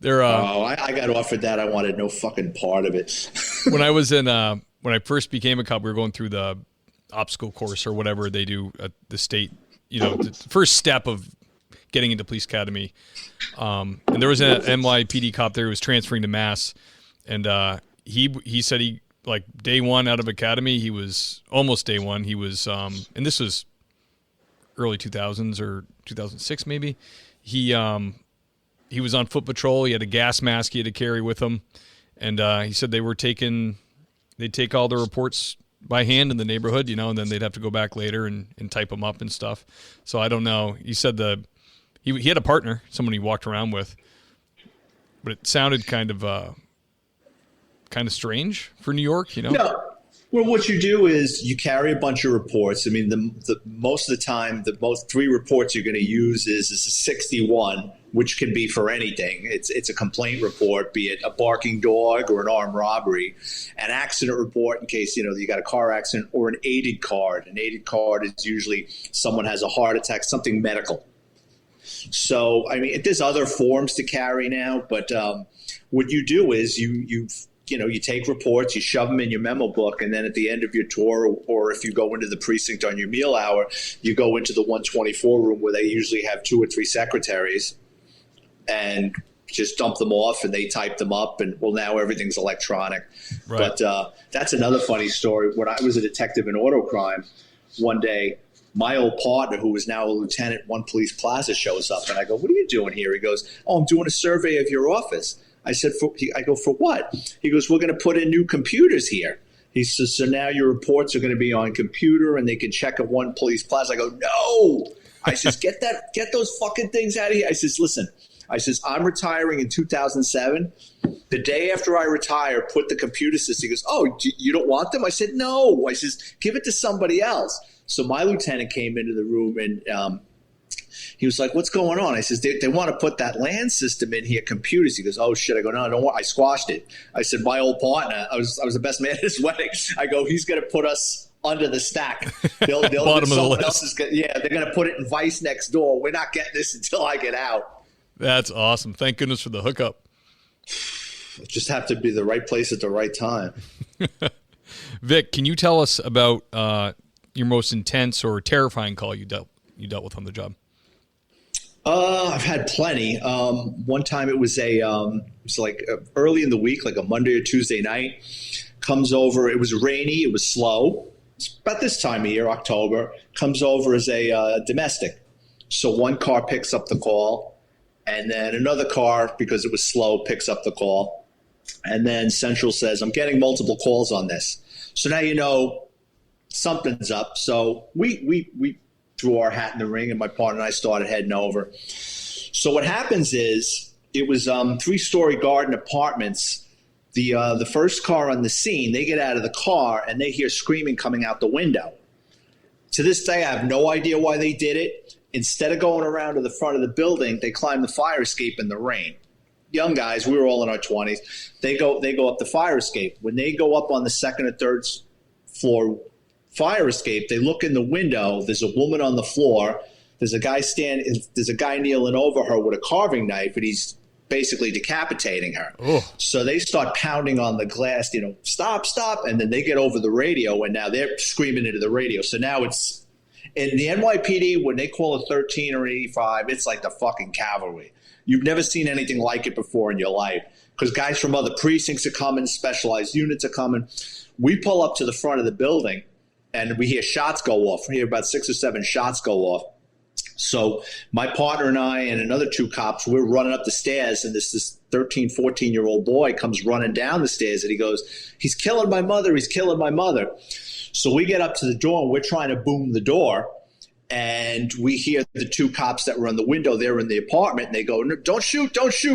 I got offered that. I wanted no fucking part of it. When I first became a cop, we were going through the obstacle course or whatever they do at the state, the first step of getting into police academy. And there was an NYPD cop there who was transferring to Mass. And he said he, like, day one out of academy, he was almost day one. He was, and this was early 2000s or 2006 maybe. He was on foot patrol. He had a gas mask he had to carry with him. And he said they'd take all the reports by hand in the neighborhood, and then they'd have to go back later and type them up and stuff. So I don't know. He said he had a partner, someone he walked around with, but it sounded kind of strange for New York, No. Well, what you do is you carry a bunch of reports. I mean, the most of the time, the most three reports you're going to use is a 61, which can be for anything. It's a complaint report, be it a barking dog or an armed robbery, an accident report in case you got a car accident, or an aided card. An aided card is usually someone has a heart attack, something medical. So, I mean, there's other forms to carry now, but what you do is you take reports, you shove them in your memo book, and then at the end of your tour, or if you go into the precinct on your meal hour, you go into the 124 room where they usually have 2 or 3 secretaries and just dump them off, and they type them up, and now everything's electronic. Right. But that's another funny story. When I was a detective in auto crime, one day my old partner, who was now a lieutenant at One Police Plaza, shows up, and I go, "What are you doing here?" He goes, "Oh, I'm doing a survey of your office." I said, I go, "For what?" He goes, "We're going to put in new computers here." He says, "So now your reports are going to be on computer and they can check at One Police Plaza." I go, "No." I says, get those fucking things out of here. I says, "Listen," I says, "I'm retiring in 2007. The day after I retire, put the computer system." He goes, "Oh, you don't want them?" I said, "No." I says, "Give it to somebody else." So my lieutenant came into the room and he was like, "What's going on?" I says, they want to put that LAN system in here, computers." He goes, "Oh, shit." I go, "No, don't worry." I squashed it. I said, "My old partner, I was the best man at his wedding." I go, "He's going to put us under the stack. They'll Bottom of the list. They're going to put it in Vice next door. We're not getting this until I get out." That's awesome. Thank goodness for the hookup. Just have to be the right place at the right time. Vic, can you tell us about your most intense or terrifying call you dealt with on the job? I've had plenty. One time it was early in the week, like a Monday or Tuesday night. Comes over. It was rainy. It was slow. It's about this time of year, October. Comes over as a domestic. So one car picks up the call, and then another car, because it was slow, picks up the call. And then Central says, "I'm getting multiple calls on this." So now something's up. So we threw our hat in the ring, and my partner and I started heading over. So what happens is, it was 3-story garden apartments. The first car on the scene, they get out of the car and they hear screaming coming out the window. To this day, I have no idea why they did it. Instead of going around to the front of the building, they climbed the fire escape in the rain. Young guys, we were all in our 20s. They go up the fire escape. When they go up on the second or third floor fire escape. They look in the window. There's a woman on the floor. There's a guy kneeling over her with a carving knife, and he's basically decapitating her. Oh. So they start pounding on the glass, stop. And then they get over the radio, and now they're screaming into the radio. So now it's in the NYPD, when they call a 13 or 85, it's like the fucking cavalry. You've never seen anything like it before in your life, because guys from other precincts are coming, specialized units are coming. We pull up to the front of the building, and we hear shots go off. We hear about 6 or 7 shots go off. So my partner and I and another 2 cops, we're running up the stairs, and this 13, 14-year-old boy comes running down the stairs, and he goes, he's killing my mother, he's killing my mother. So we get up to the door, and we're trying to boom the door, and we hear the 2 cops that were in the window there in the apartment, and they go, no, don't shoot,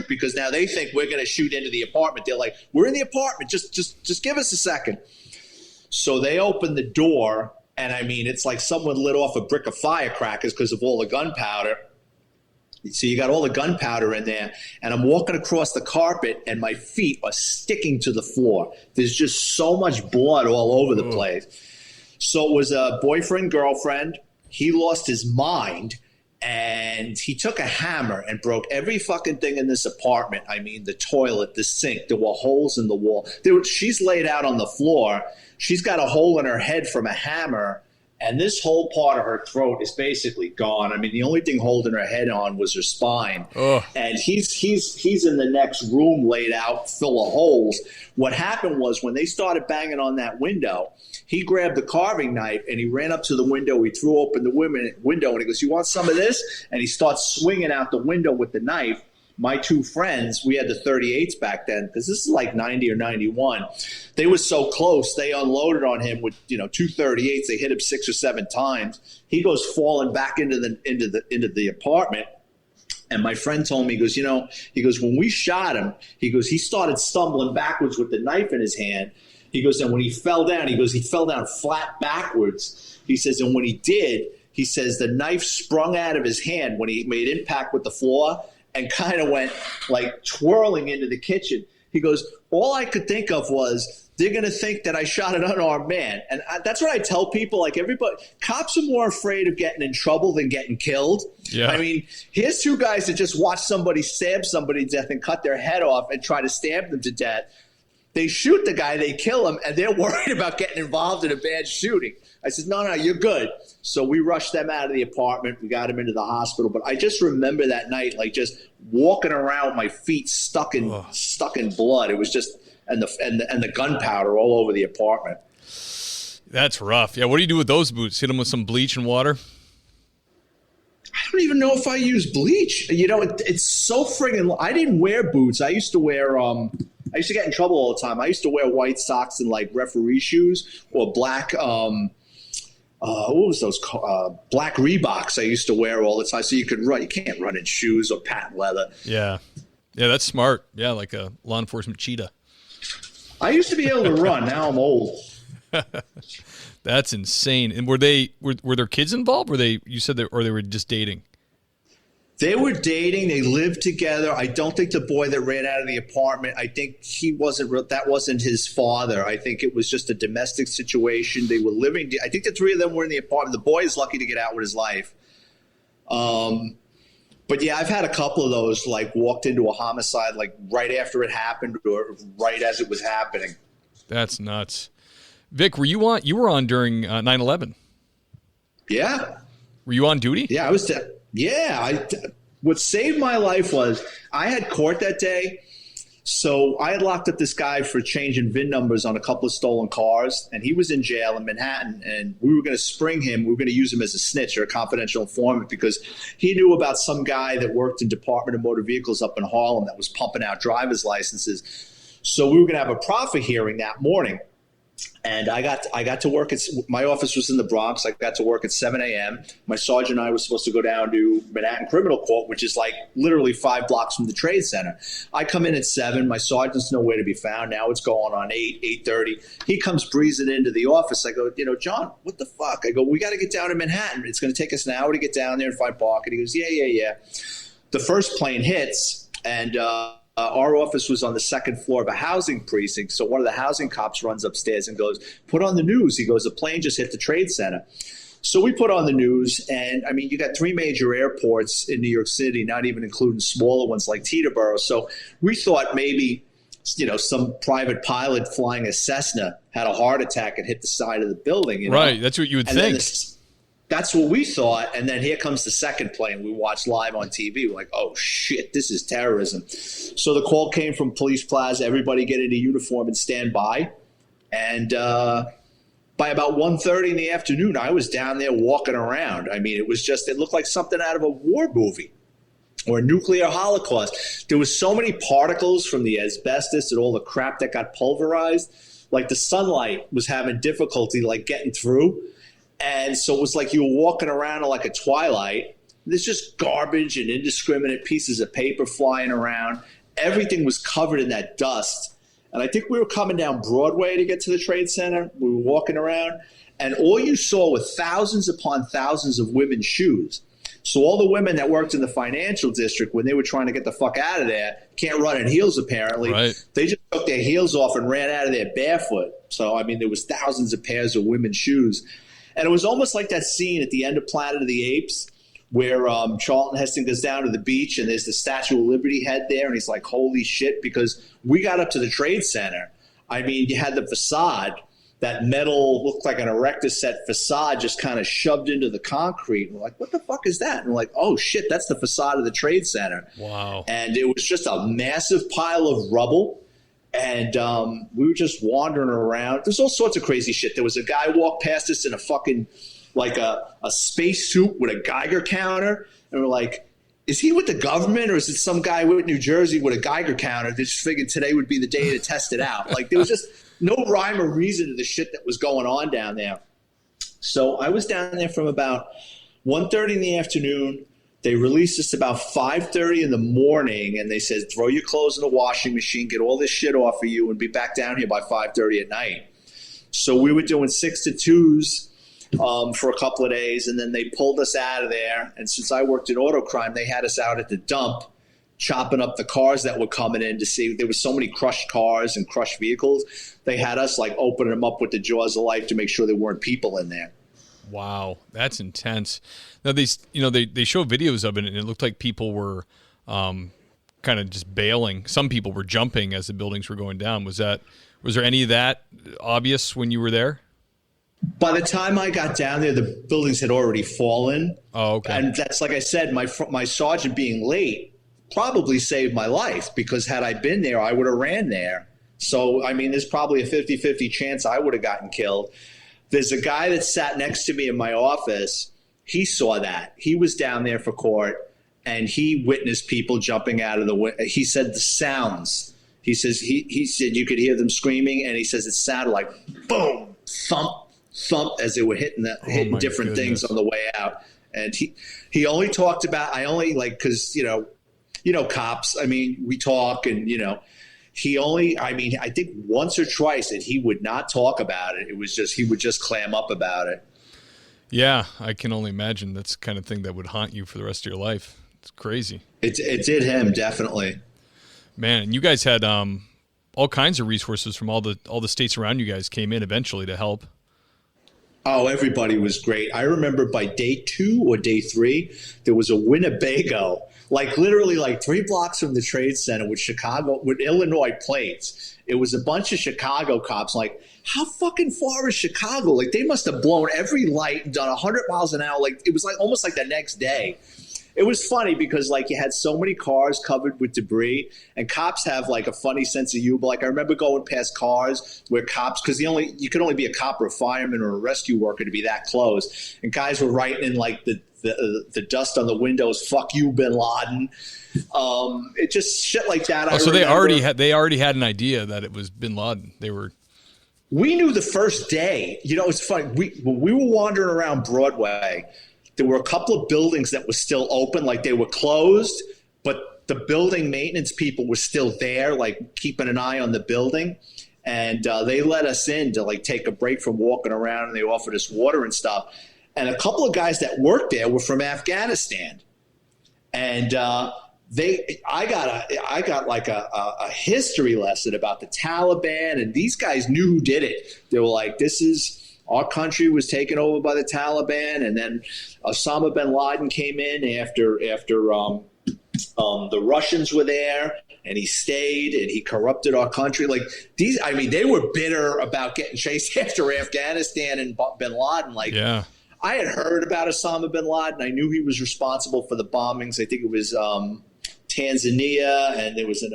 because now they think we're going to shoot into the apartment. They're like, we're in the apartment, just give us a second. So they open the door, and I mean, it's like someone lit off a brick of firecrackers because of all the gunpowder. So you got all the gunpowder in there, and I'm walking across the carpet, and my feet are sticking to the floor. There's just so much blood all over the place. So it was a boyfriend, girlfriend. He lost his mind, and he took a hammer and broke every fucking thing in this apartment. I mean, the toilet, the sink, there were holes in the wall. She's laid out on the floor. She's got a hole in her head from a hammer, and this whole part of her throat is basically gone. I mean, the only thing holding her head on was her spine. Ugh. And he's in the next room laid out full of holes. What happened was when they started banging on that window, he grabbed the carving knife and he ran up to the window. He threw open the window and he goes, you want some of this? And he starts swinging out the window with the knife. My 2 friends, we had the 38s back then, because this is like 90 or 91. They were so close, they unloaded on him with 2 38s. They hit him 6 or 7 times. He goes falling back into the apartment. And my friend told me, he goes, when we shot him, he started stumbling backwards with the knife in his hand. He goes, and when he fell down, he fell down flat backwards. He says, and when he did, he says the knife sprung out of his hand when he made impact with the floor, and kind of went like twirling into the kitchen. He goes, all I could think of was, they're going to think that I shot an unarmed man. And that's what I tell people. Like, everybody, cops are more afraid of getting in trouble than getting killed. Yeah. I mean, here's 2 guys that just watched somebody stab somebody to death and cut their head off and try to stab them to death. They shoot the guy, they kill him, and they're worried about getting involved in a bad shooting. I said, no, you're good. So we rushed them out of the apartment. We got him into the hospital. But I just remember that night, like, just walking around with my feet stuck in blood. It was just, and the gunpowder all over the apartment. That's rough. Yeah, what do you do with those boots? Hit them with some bleach and water? I don't even know if I use bleach. It's so friggin'. I didn't wear boots. I used to wear I used to get in trouble all the time. I used to wear white socks and like referee shoes, or black what was those black Reeboks I used to wear all the time, so you could run. You can't run in shoes or patent leather. Yeah, that's smart. Yeah, like a law enforcement cheetah. I used to be able to run. Now I'm old. That's insane. And were there kids involved? You said or they were just dating? They were dating. They lived together. I don't think the boy that ran out of the apartment, I think that wasn't his father. I think it was just a domestic situation. They were living. I think the 3 of them were in the apartment. The boy is lucky to get out with his life. But yeah, I've had a couple of those, like walked into a homicide, like right after it happened or right as it was happening. That's nuts. Vic, you were on during 9/11? Yeah. Were you on duty? Yeah, I was. What saved my life was I had court that day. So I had locked up this guy for changing VIN numbers on a couple of stolen cars, and he was in jail in Manhattan, and we were going to spring him. We were going to use him as a snitch or a confidential informant because he knew about some guy that worked in Department of Motor Vehicles up in Harlem that was pumping out driver's licenses. So we were going to have a proffer hearing that morning. And I got to work my office was in the Bronx. I got to work at 7 a.m. My sergeant and I were supposed to go down to Manhattan Criminal Court, which is like literally 5 blocks from the Trade Center. I come in at 7. My sergeant's nowhere to be found. Now it's going on 8:30. He comes breezing into the office. I go, John, what the fuck? I go, we got to get down to Manhattan. It's going to take us an hour to get down there and find parking. He goes, yeah. The first plane hits, and our office was on the second floor of a housing precinct. So one of the housing cops runs upstairs and goes, "Put on the news." He goes, "A plane just hit the Trade Center." So we put on the news, and I mean, you got 3 major airports in New York City, not even including smaller ones like Teterboro. So we thought maybe, some private pilot flying a Cessna had a heart attack and hit the side of the building. Right, that's what you would think. That's what we thought. And then here comes the second plane we watched live on TV. We're like, oh, shit, this is terrorism. So the call came from Police Plaza. Everybody get into uniform and stand by. And by about 1:30 in the afternoon, I was down there walking around. I mean, it looked like something out of a war movie or a nuclear holocaust. There was so many particles from the asbestos and all the crap that got pulverized. Like the sunlight was having difficulty like getting through. And so it was like you were walking around in like a twilight. There's just garbage and indiscriminate pieces of paper flying around. Everything was covered in that dust. And I think we were coming down Broadway to get to the Trade Center. We were walking around, and all you saw were thousands upon thousands of women's shoes. So all the women that worked in the financial district, when they were trying to get the fuck out of there, can't run in heels apparently. Right. They just took their heels off and ran out of there barefoot. So, I mean, there was thousands of pairs of women's shoes. And it was almost like that scene at the end of Planet of the Apes where Charlton Heston goes down to the beach and there's the Statue of Liberty head there. And he's like, holy shit, because we got up to the Trade Center. I mean, you had the facade, that metal, looked like an erector set facade just kind of shoved into the concrete. And we're like, what the fuck is that? And we're like, oh shit, that's the facade of the Trade Center. Wow. And it was just a massive pile of rubble. And we were just wandering around. There's all sorts of crazy shit. There was a guy walked past us in a fucking, like a space suit with a Geiger counter. And we're like, is he with the government or is it some guy with New Jersey with a Geiger counter? They just figured today would be the day to test it out. Like there was just no rhyme or reason to the shit that was going on down there. So I was down there from about 1:30 in the afternoon. They released us about 5:30 in the morning, and they said, throw your clothes in the washing machine, get all this shit off of you, and be back down here by 5:30 at night. So we were doing 6 to 2s for a couple of days, and then they pulled us out of there. And since I worked in auto crime, they had us out at the dump chopping up the cars that were coming in to see. There was so many crushed cars and crushed vehicles. They had us like opening them up with the jaws of life to make sure there weren't people in there. Wow, that's intense. Now they show videos of it, and it looked like people were kind of just bailing. Some people were jumping as the buildings were going down. Was there any of that obvious when you were there? By the time I got down there, the buildings had already fallen. Oh, okay. And that's, like I said, my sergeant being late probably saved my life, because had I been there, I would have ran there. So, I mean, there's probably a 50-50 chance I would have gotten killed. There's a guy that sat next to me in my office. He saw that. He was down there for court, and he witnessed people jumping out of the window. He said the sounds. He says he said you could hear them screaming, and he says it sounded like boom, thump, thump as they were hitting different things on the way out. And he only talked about, because cops. I mean, we talk, and I think once or twice that he would not talk about it. It was just, he would just clam up about it. Yeah, I can only imagine that's the kind of thing that would haunt you for the rest of your life. It's crazy. It did him, definitely. Man, and you guys had all kinds of resources from all the states around you guys came in eventually to help. Oh, everybody was great. I remember by day 2 or day 3, there was a Winnebago, like literally like 3 blocks from the Trade Center with Illinois plates. It was a bunch of Chicago cops. Like, how fucking far is Chicago? Like, they must have blown every light and done 100 miles an hour. Like, it was like almost like the next day. It was funny because, like, you had so many cars covered with debris, and cops have, like, a funny sense of humor. Like, I remember going past cars where cops – because you could only be a cop or a fireman or a rescue worker to be that close. And guys were writing in, like, the dust on the windows, fuck you, Bin Laden. It just shit like that. So they already had an idea that it was Bin Laden. We knew the first day. It's funny. When we were wandering around Broadway – there were a couple of buildings that were still open, like they were closed, but the building maintenance people were still there, like keeping an eye on the building. And they let us in to like take a break from walking around, and they offered us water and stuff. And a couple of guys that worked there were from Afghanistan. And I got like a history lesson about the Taliban, and these guys knew who did it. They were like, our country was taken over by the Taliban, and then Osama bin Laden came in after the Russians were there, and he stayed and he corrupted our country. Like they were bitter about getting chased after Afghanistan and bin Laden. Like, yeah. I had heard about Osama bin Laden. I knew he was responsible for the bombings. I think it was Tanzania, and it was in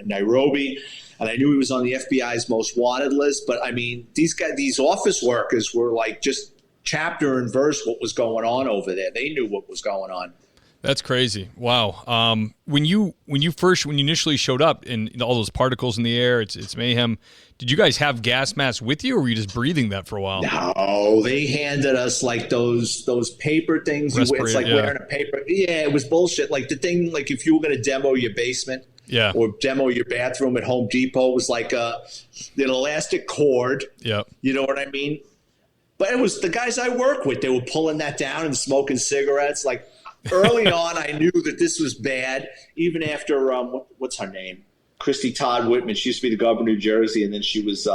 Nairobi. And I knew he was on the FBI's most wanted list. But I mean, these office workers were like just chapter and verse what was going on over there. They knew what was going on. That's crazy. Wow. When you initially showed up and all those particles in the air, it's mayhem. Did you guys have gas masks with you, or were you just breathing that for a while? No, they handed us like those paper things. It's like wearing a paper. Yeah, it was bullshit. Like the thing, like if you were going to demo your basement, or demo your bathroom at Home Depot, was like an elastic cord. Yeah, you know what I mean. But it was the guys I work with. They were pulling that down and smoking cigarettes. Like early on, I knew that this was bad. Even after what's her name? Christy Todd Whitman. She used to be the governor of New Jersey, and then she was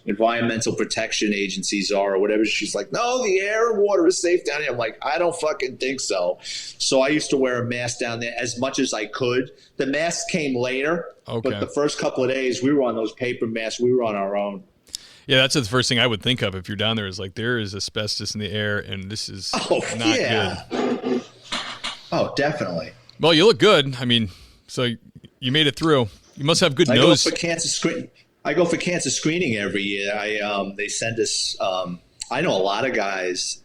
Environmental Protection Agency czar or whatever. She's like, no, the air and water is safe down here. I'm like, I don't fucking think so. So I used to wear a mask down there as much as I could. The masks came later, but the first couple of days we were on those paper masks. We were on our own. Yeah, that's the first thing I would think of if you're down there is like, there is asbestos in the air, and this is not good. Oh, definitely. Well, you look good. I mean, so you made it through. You must have good nose. I go for cancer screening every year. They send us. I know a lot of guys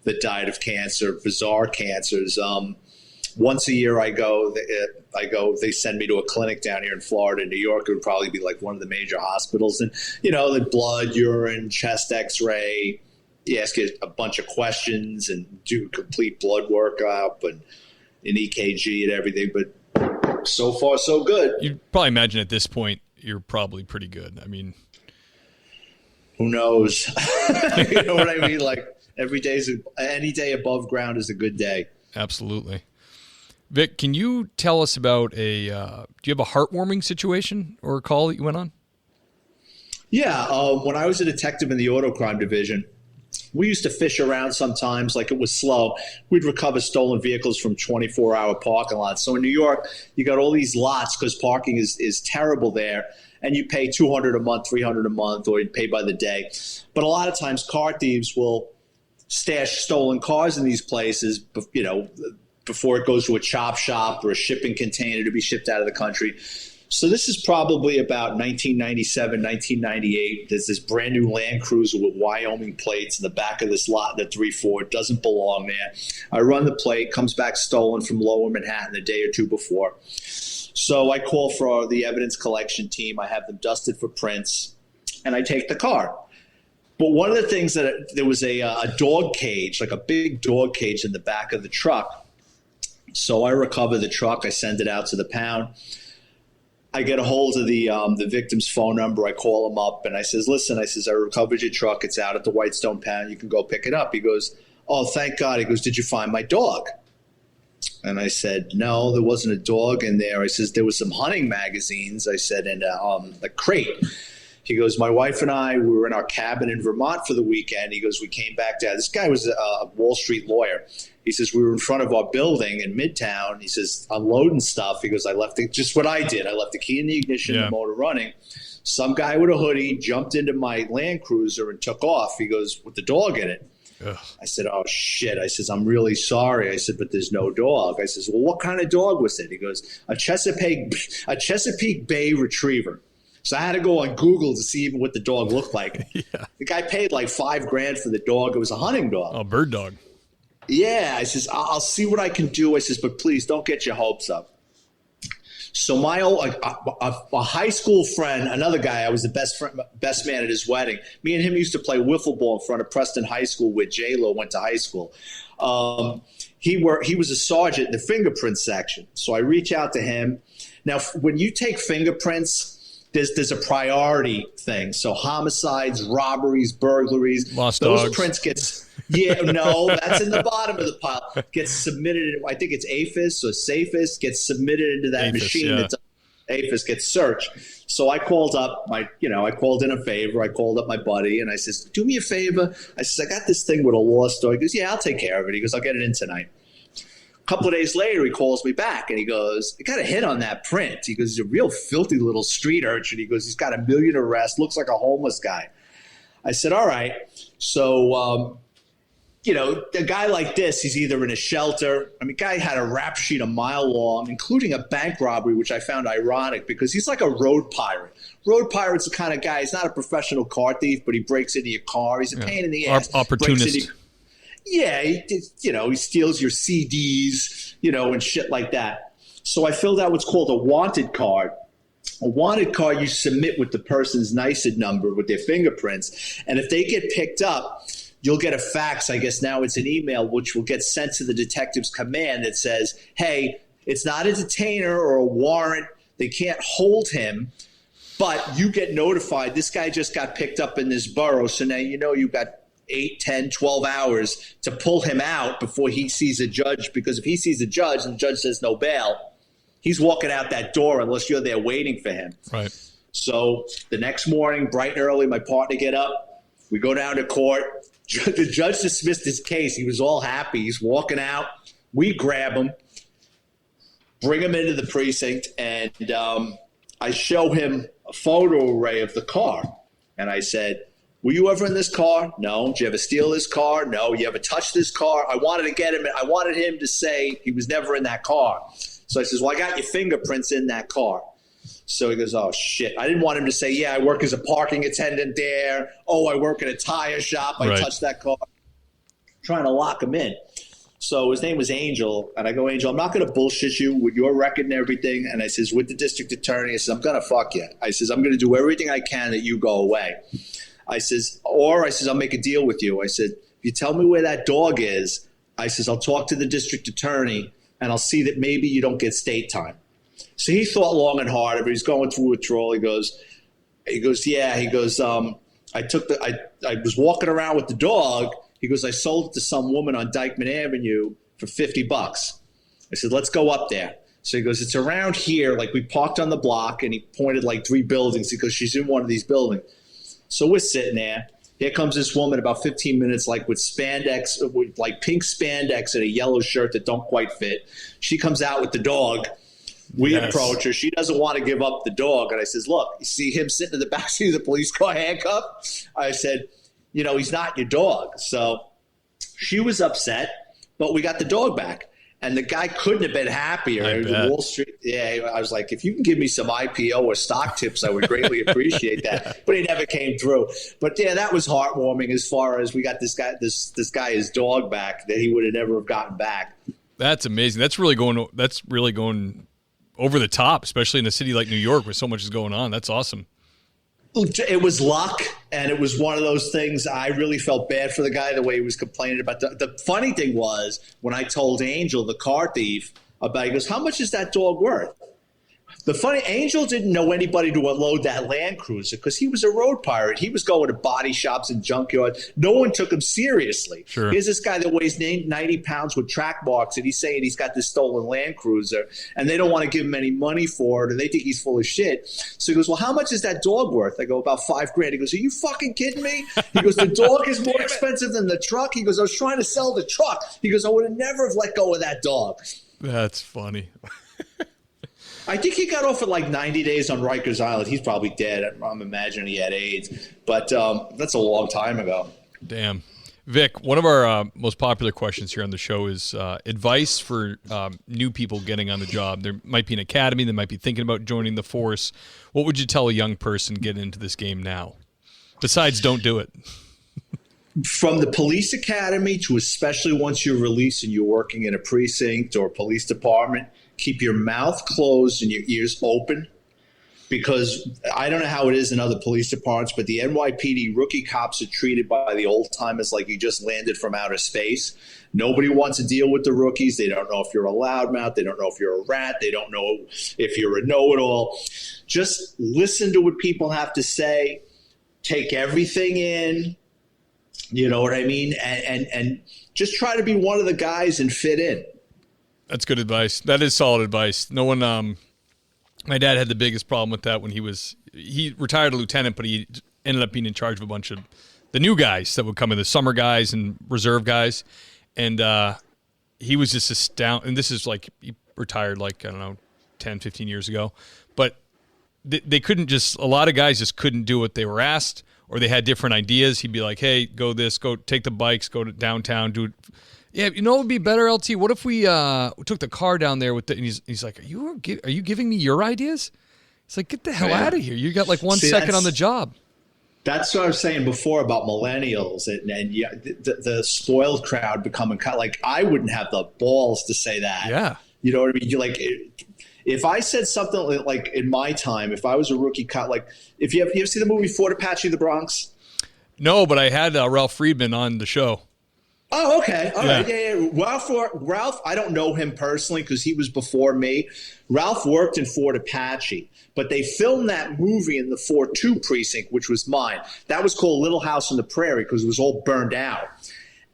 that died of cancer, bizarre cancers. Once a year, I go. They send me to a clinic down here in Florida, New York. It would probably be like one of the major hospitals, and the blood, urine, chest X-ray. You ask you a bunch of questions and do complete blood workup and an EKG and everything, but. So far, so good. You'd probably imagine at this point you're probably pretty good. I mean, who knows? You know what I mean? Like any day above ground is a good day. Absolutely. Vic, can you tell us about do you have a heartwarming situation or a call that you went on? Yeah. When I was a detective in the auto crime division, we used to fish around sometimes like it was slow. We'd recover stolen vehicles from 24-hour parking lots. So in New York, you got all these lots because parking is terrible there. And you pay $200 a month, $300 a month, or you pay by the day. But a lot of times car thieves will stash stolen cars in these places, before it goes to a chop shop or a shipping container to be shipped out of the country. So this is probably about 1997, 1998. There's this brand new Land Cruiser with Wyoming plates in the back of this lot in the 3-4. It doesn't belong there. I run the plate, comes back stolen from Lower Manhattan a day or two before. So I call for the evidence collection team. I have them dusted for prints, and I take the car. But one of the things there was a dog cage, like a big dog cage in the back of the truck. So I recover the truck. I send it out to the pound. I get a hold of the victim's phone number. I call him up and I says, listen, I recovered your truck. It's out at the Whitestone pound. You can go pick it up. He goes, oh, thank God. He goes, did you find my dog? And I said, no, there wasn't a dog in there. I says, there was some hunting magazines. I said, in a crate. He goes, my wife and I, we were in our cabin in Vermont for the weekend. He goes, we came back down. This guy was a Wall Street lawyer. He says, we were in front of our building in Midtown. He says, unloading stuff. He goes, I left just what I did. I left the key in the ignition, the motor running. Some guy with a hoodie jumped into my Land Cruiser and took off. He goes, with the dog in it. Ugh. I said, oh, shit. I says, I'm really sorry. I said, but there's no dog. I says, well, what kind of dog was it? He goes, a Chesapeake Bay Retriever. So I had to go on Google to see even what the dog looked like. Yeah. The guy paid like $5,000 for the dog. It was a hunting dog. Oh, bird dog. Yeah. I says, I'll see what I can do. I says, but please don't get your hopes up. So my a high school friend, another guy, I was the best man at his wedding. Me and him used to play wiffle ball in front of Preston High School where J-Lo went to high school. He was a sergeant in the fingerprint section. So I reach out to him. Now, when you take fingerprints, there's a priority thing. So homicides, robberies, burglaries, lost those dogs. prints gets Yeah, no, that's in the bottom of the pile. Gets submitted. I think it's APHIS or SAFIS gets submitted into that APHIS, machine. yeah. That's APHIS gets searched. So I called up I called in a favor. I called up my buddy and I says, do me a favor. I says, I got this thing with a lost dog. He goes, yeah, I'll take care of it. He goes, I'll get it in tonight. A couple of days later, he calls me back and he goes, I got a hit on that print. He goes, he's a real filthy little street urchin. He goes, he's got 1 million arrests, looks like a homeless guy. I said, all right. So, a guy like this, he's either in a shelter. I mean, guy had a rap sheet a mile long, including a bank robbery, which I found ironic because he's like a road pirate. Road pirate's the kind of guy, he's not a professional car thief, but he breaks into your car. He's a pain in the ass. Opportunist. Yeah, he steals your CDs, and shit like that. So I filled out what's called a wanted card. A wanted card you submit with the person's NICID number with their fingerprints. And if they get picked up, you'll get a fax. I guess now it's an email, which will get sent to the detective's command that says, hey, it's not a detainer or a warrant. They can't hold him, but you get notified. This guy just got picked up in this borough. So now you got 8, 10, 12 hours to pull him out before he sees a judge, because if he sees a judge and the judge says no bail, he's walking out that door unless you're there waiting for him. Right. So the next morning, bright and early, my partner get up. We go down to court. The judge dismissed his case. He was all happy. He's walking out. We grab him, bring him into the precinct, and I show him a photo array of the car. And I said, were you ever in this car? No. Did you ever steal this car? No. You ever touch this car? I wanted to get him. I wanted him to say he was never in that car. So I says, well, I got your fingerprints in that car. So he goes, oh, shit. I didn't want him to say, yeah, I work as a parking attendant there. Oh, I work at a tire shop. I touched that car. Trying to lock him in. So his name was Angel. And I go, Angel, I'm not going to bullshit you with your record and everything. And I says, with the district attorney, I says, I'm going to fuck you. I says, I'm going to do everything I can that you go away. I says, I'll make a deal with you. I said, if you tell me where that dog is, I says, I'll talk to the district attorney and I'll see that maybe you don't get state time. So he thought long and hard of it. He's going through withdrawal. He goes, yeah. He goes, I was walking around with the dog. He goes, I sold it to some woman on Dykeman Avenue for $50. I said, let's go up there. So he goes, it's around here. Like we parked on the block, and he pointed like 3 buildings because she's in one of these buildings. So we're sitting there. Here comes this woman about 15 minutes, like with spandex, with like pink spandex and a yellow shirt that don't quite fit. She comes out with the dog. We approach her. She doesn't want to give up the dog. And I says, look, you see him sitting in the backseat of the police car handcuffed? I said, he's not your dog. So she was upset, but we got the dog back. And the guy couldn't have been happier. It was Wall Street. Yeah, I was like, if you can give me some IPO or stock tips, I would greatly appreciate that. But he never came through. But yeah, that was heartwarming as far as we got this guy his dog back that he would have never have gotten back. That's amazing. That's really going over the top, especially in a city like New York where so much is going on. That's awesome. It was luck, and it was one of those things. I really felt bad for the guy, the way he was complaining about. The funny thing was, when I told Angel, the car thief, he goes, how much is that dog worth? The funny, Angel didn't know anybody to unload that Land Cruiser because he was a road pirate. He was going to body shops and junkyards. No one took him seriously. Sure. Here's this guy that weighs 90 pounds with track marks, and he's saying he's got this stolen Land Cruiser, and they don't want to give him any money for it, and they think he's full of shit. So he goes, well, how much is that dog worth? I go, about $5,000. He goes, are you fucking kidding me? He goes, the dog is more expensive than the truck. He goes, I was trying to sell the truck. He goes, I would have never have let go of that dog. That's funny. I think he got off at like 90 days on Rikers Island. He's probably dead. I'm imagining he had AIDS. But that's a long time ago. Damn. Vic, one of our most popular questions here on the show is advice for new people getting on the job. There might be an academy. They might be thinking about joining the force. What would you tell a young person getting into this game now? Besides, don't do it. From the police academy to especially once you're released and you're working in a precinct or police department, keep your mouth closed and your ears open, because I don't know how it is in other police departments, but the NYPD rookie cops are treated by the old timers like you just landed from outer space. Nobody wants to deal with the rookies. They don't know if you're a loudmouth. They don't know if you're a rat. They don't know if you're a know-it-all. Just listen to what people have to say. Take everything in. You know what I mean? And just try to be one of the guys and fit in. That's good advice. That is solid advice. No one, my dad had the biggest problem with that when he retired a lieutenant, but he ended up being in charge of a bunch of the new guys that would come in, the summer guys and reserve guys. And he was just astounded. And this is like, he retired like, I don't know, 10, 15 years ago. But they couldn't just, a lot of guys just couldn't do what they were asked, or they had different ideas. He'd be like, hey, go take the bikes, go to downtown, do it. Yeah, you know what would be better, LT? What if we took the car down there with and he's like, are you giving me your ideas? It's like, get the hell out of here. You got like 1 second on the job. That's what I was saying before about millennials and yeah, the spoiled crowd becoming kind of like, I wouldn't have the balls to say that. Yeah. You know what I mean? You like, if I said something like in my time, if I was a rookie cop, like if you ever see the movie Fort Apache, The Bronx? No, but I had Ralph Friedman on the show. Oh, okay. All right. Yeah. Ralph, I don't know him personally because he was before me. Ralph worked in Fort Apache, but they filmed that movie in the 4-2 precinct, which was mine. That was called Little House on the Prairie because it was all burned out.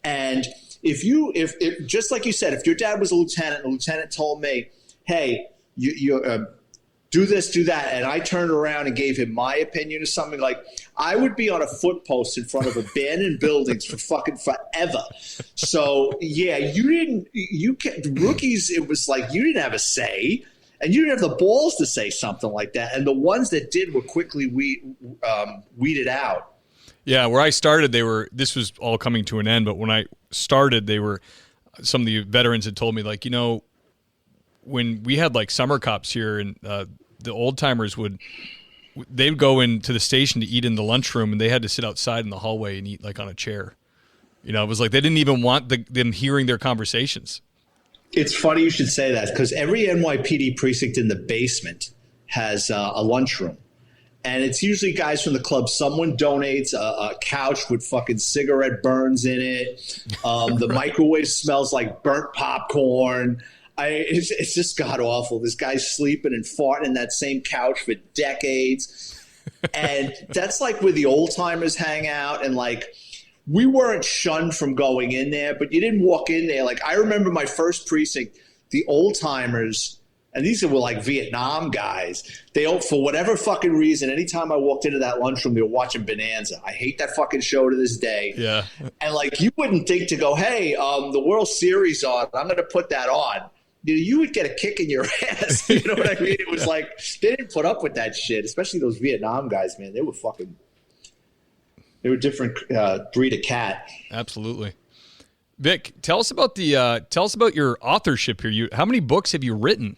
And if just like you said, if your dad was a lieutenant and the lieutenant told me, hey, you do this, do that, and I turned around and gave him my opinion or something, like I would be on a foot post in front of abandoned buildings for fucking forever. So yeah, rookies, it was like you didn't have a say and you didn't have the balls to say something like that. And the ones that did were quickly weeded out. Yeah, where I started, this was all coming to an end, but when I started, some of the veterans had told me, like, you know, when we had like summer cops here and the old timers they'd go into the station to eat in the lunchroom and they had to sit outside in the hallway and eat like on a chair. You know, it was like they didn't even want them hearing their conversations. It's funny you should say that because every NYPD precinct in the basement has a lunchroom. And it's usually guys from the club. Someone donates a couch with fucking cigarette burns in it. The microwave smells like burnt popcorn. It's just god awful. This guy's sleeping and farting in that same couch for decades. And that's like where the old timers hang out. And like, we weren't shunned from going in there, but you didn't walk in there. Like, I remember my first precinct, the old timers, and these were like Vietnam guys. For whatever fucking reason, anytime I walked into that lunchroom, they were watching Bonanza. I hate that fucking show to this day. Yeah. And like, you wouldn't think to go, hey, the World Series on, I'm going to put that on. You would get a kick in your ass. You know what I mean? It was like, they didn't put up with that shit, especially those Vietnam guys, man. They were a different breed of cat. Absolutely. Vic, tell us about your authorship here. How many books have you written?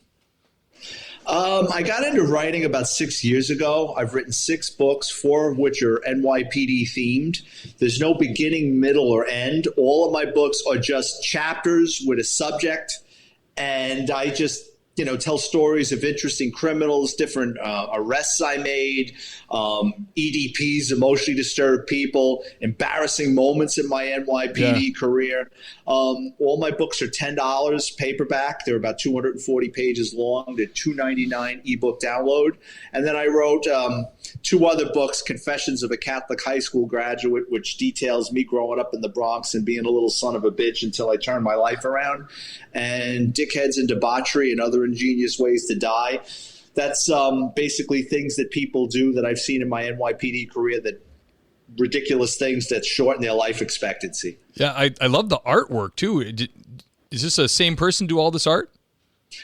I got into writing about 6 years ago. I've written 6 books, 4 of which are NYPD themed. There's no beginning, middle, or end. All of my books are just chapters with a subject. And I just, tell stories of interesting criminals, different arrests I made, EDPs, emotionally disturbed people, embarrassing moments in my NYPD career. All my books are $10 paperback. They're about 240 pages long. They're $2.99 ebook download. And then I wrote 2 other books, Confessions of a Catholic High School Graduate, which details me growing up in the Bronx and being a little son of a bitch until I turned my life around, and Dickheads and Debauchery and Other Ingenious Ways to Die. That's basically things that people do that I've seen in my NYPD career, that ridiculous things that shorten their life expectancy. Yeah, I love the artwork too. Is this the same person do all this art?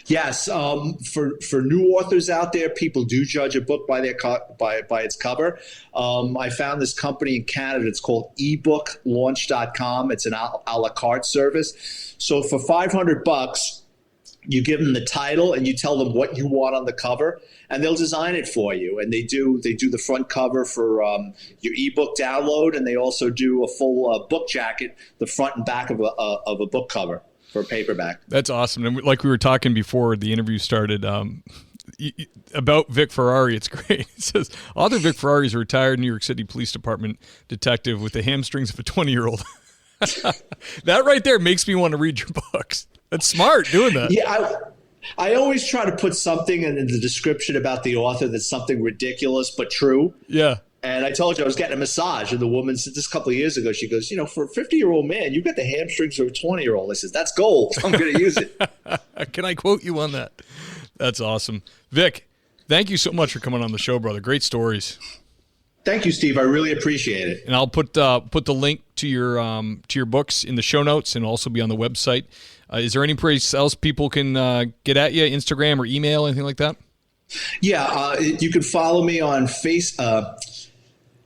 Yes. For new authors out there, people do judge a book by its cover. I found this company in Canada. It's called ebook.launch.com. It's an a la carte service. So for $500, you give them the title and you tell them what you want on the cover, and they'll design it for you. And they do the front cover for your ebook download, and they also do a full book jacket, the front and back of a book cover for a paperback. That's awesome. And like we were talking before the interview started about Vic Ferrari, it's great. It says, author Vic Ferrari is a retired New York City Police Department detective with the hamstrings of a 20-year-old. That right there makes me want to read your books. That's smart doing that. Yeah, I always try to put something in the description about the author that's something ridiculous but true. Yeah. And I told you I was getting a massage, and the woman said this a couple of years ago. She goes, for a 50-year-old man, you've got the hamstrings of a 20-year-old. I said, that's gold. I'm going to use it. Can I quote you on that? That's awesome. Vic, thank you so much for coming on the show, brother. Great stories. Thank you, Steve. I really appreciate it. And I'll put the link to your books in the show notes, and also be on the website. Is there any place else people can get at you, Instagram or email, anything like that? Yeah, you can follow me on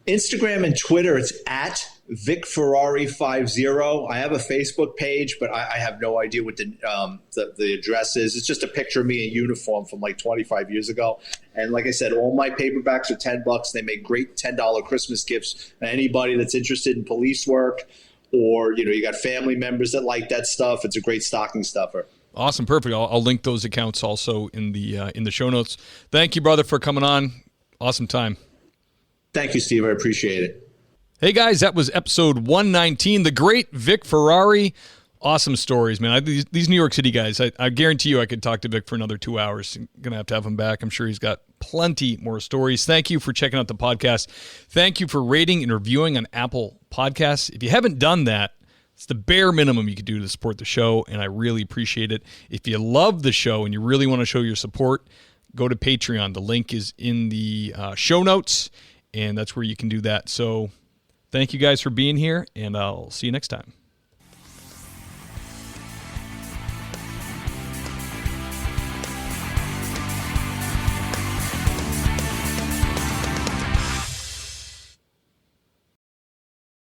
Instagram and Twitter. It's at VicFerrari50. I have a Facebook page, but I have no idea what the address is. It's just a picture of me in uniform from like 25 years ago. And like I said, all my paperbacks are $10. They make great $10 Christmas gifts. Anybody that's interested in police work, or you got family members that like that stuff, it's a great stocking stuffer. Awesome, perfect. I'll link those accounts also in the show notes. Thank you, brother, for coming on. Awesome time. Thank you, Steve. I appreciate it. Hey, guys, that was episode 119. The great Vic Ferrari. Awesome stories, man. These New York City guys, I guarantee you I could talk to Vic for another 2 hours. I'm going to have him back. I'm sure he's got plenty more stories. Thank you for checking out the podcast. Thank you for rating and reviewing on Apple Podcasts. If you haven't done that, it's the bare minimum you could do to support the show, and I really appreciate it. If you love the show and you really want to show your support, go to Patreon. The link is in the show notes, and that's where you can do that. So thank you guys for being here, and I'll see you next time.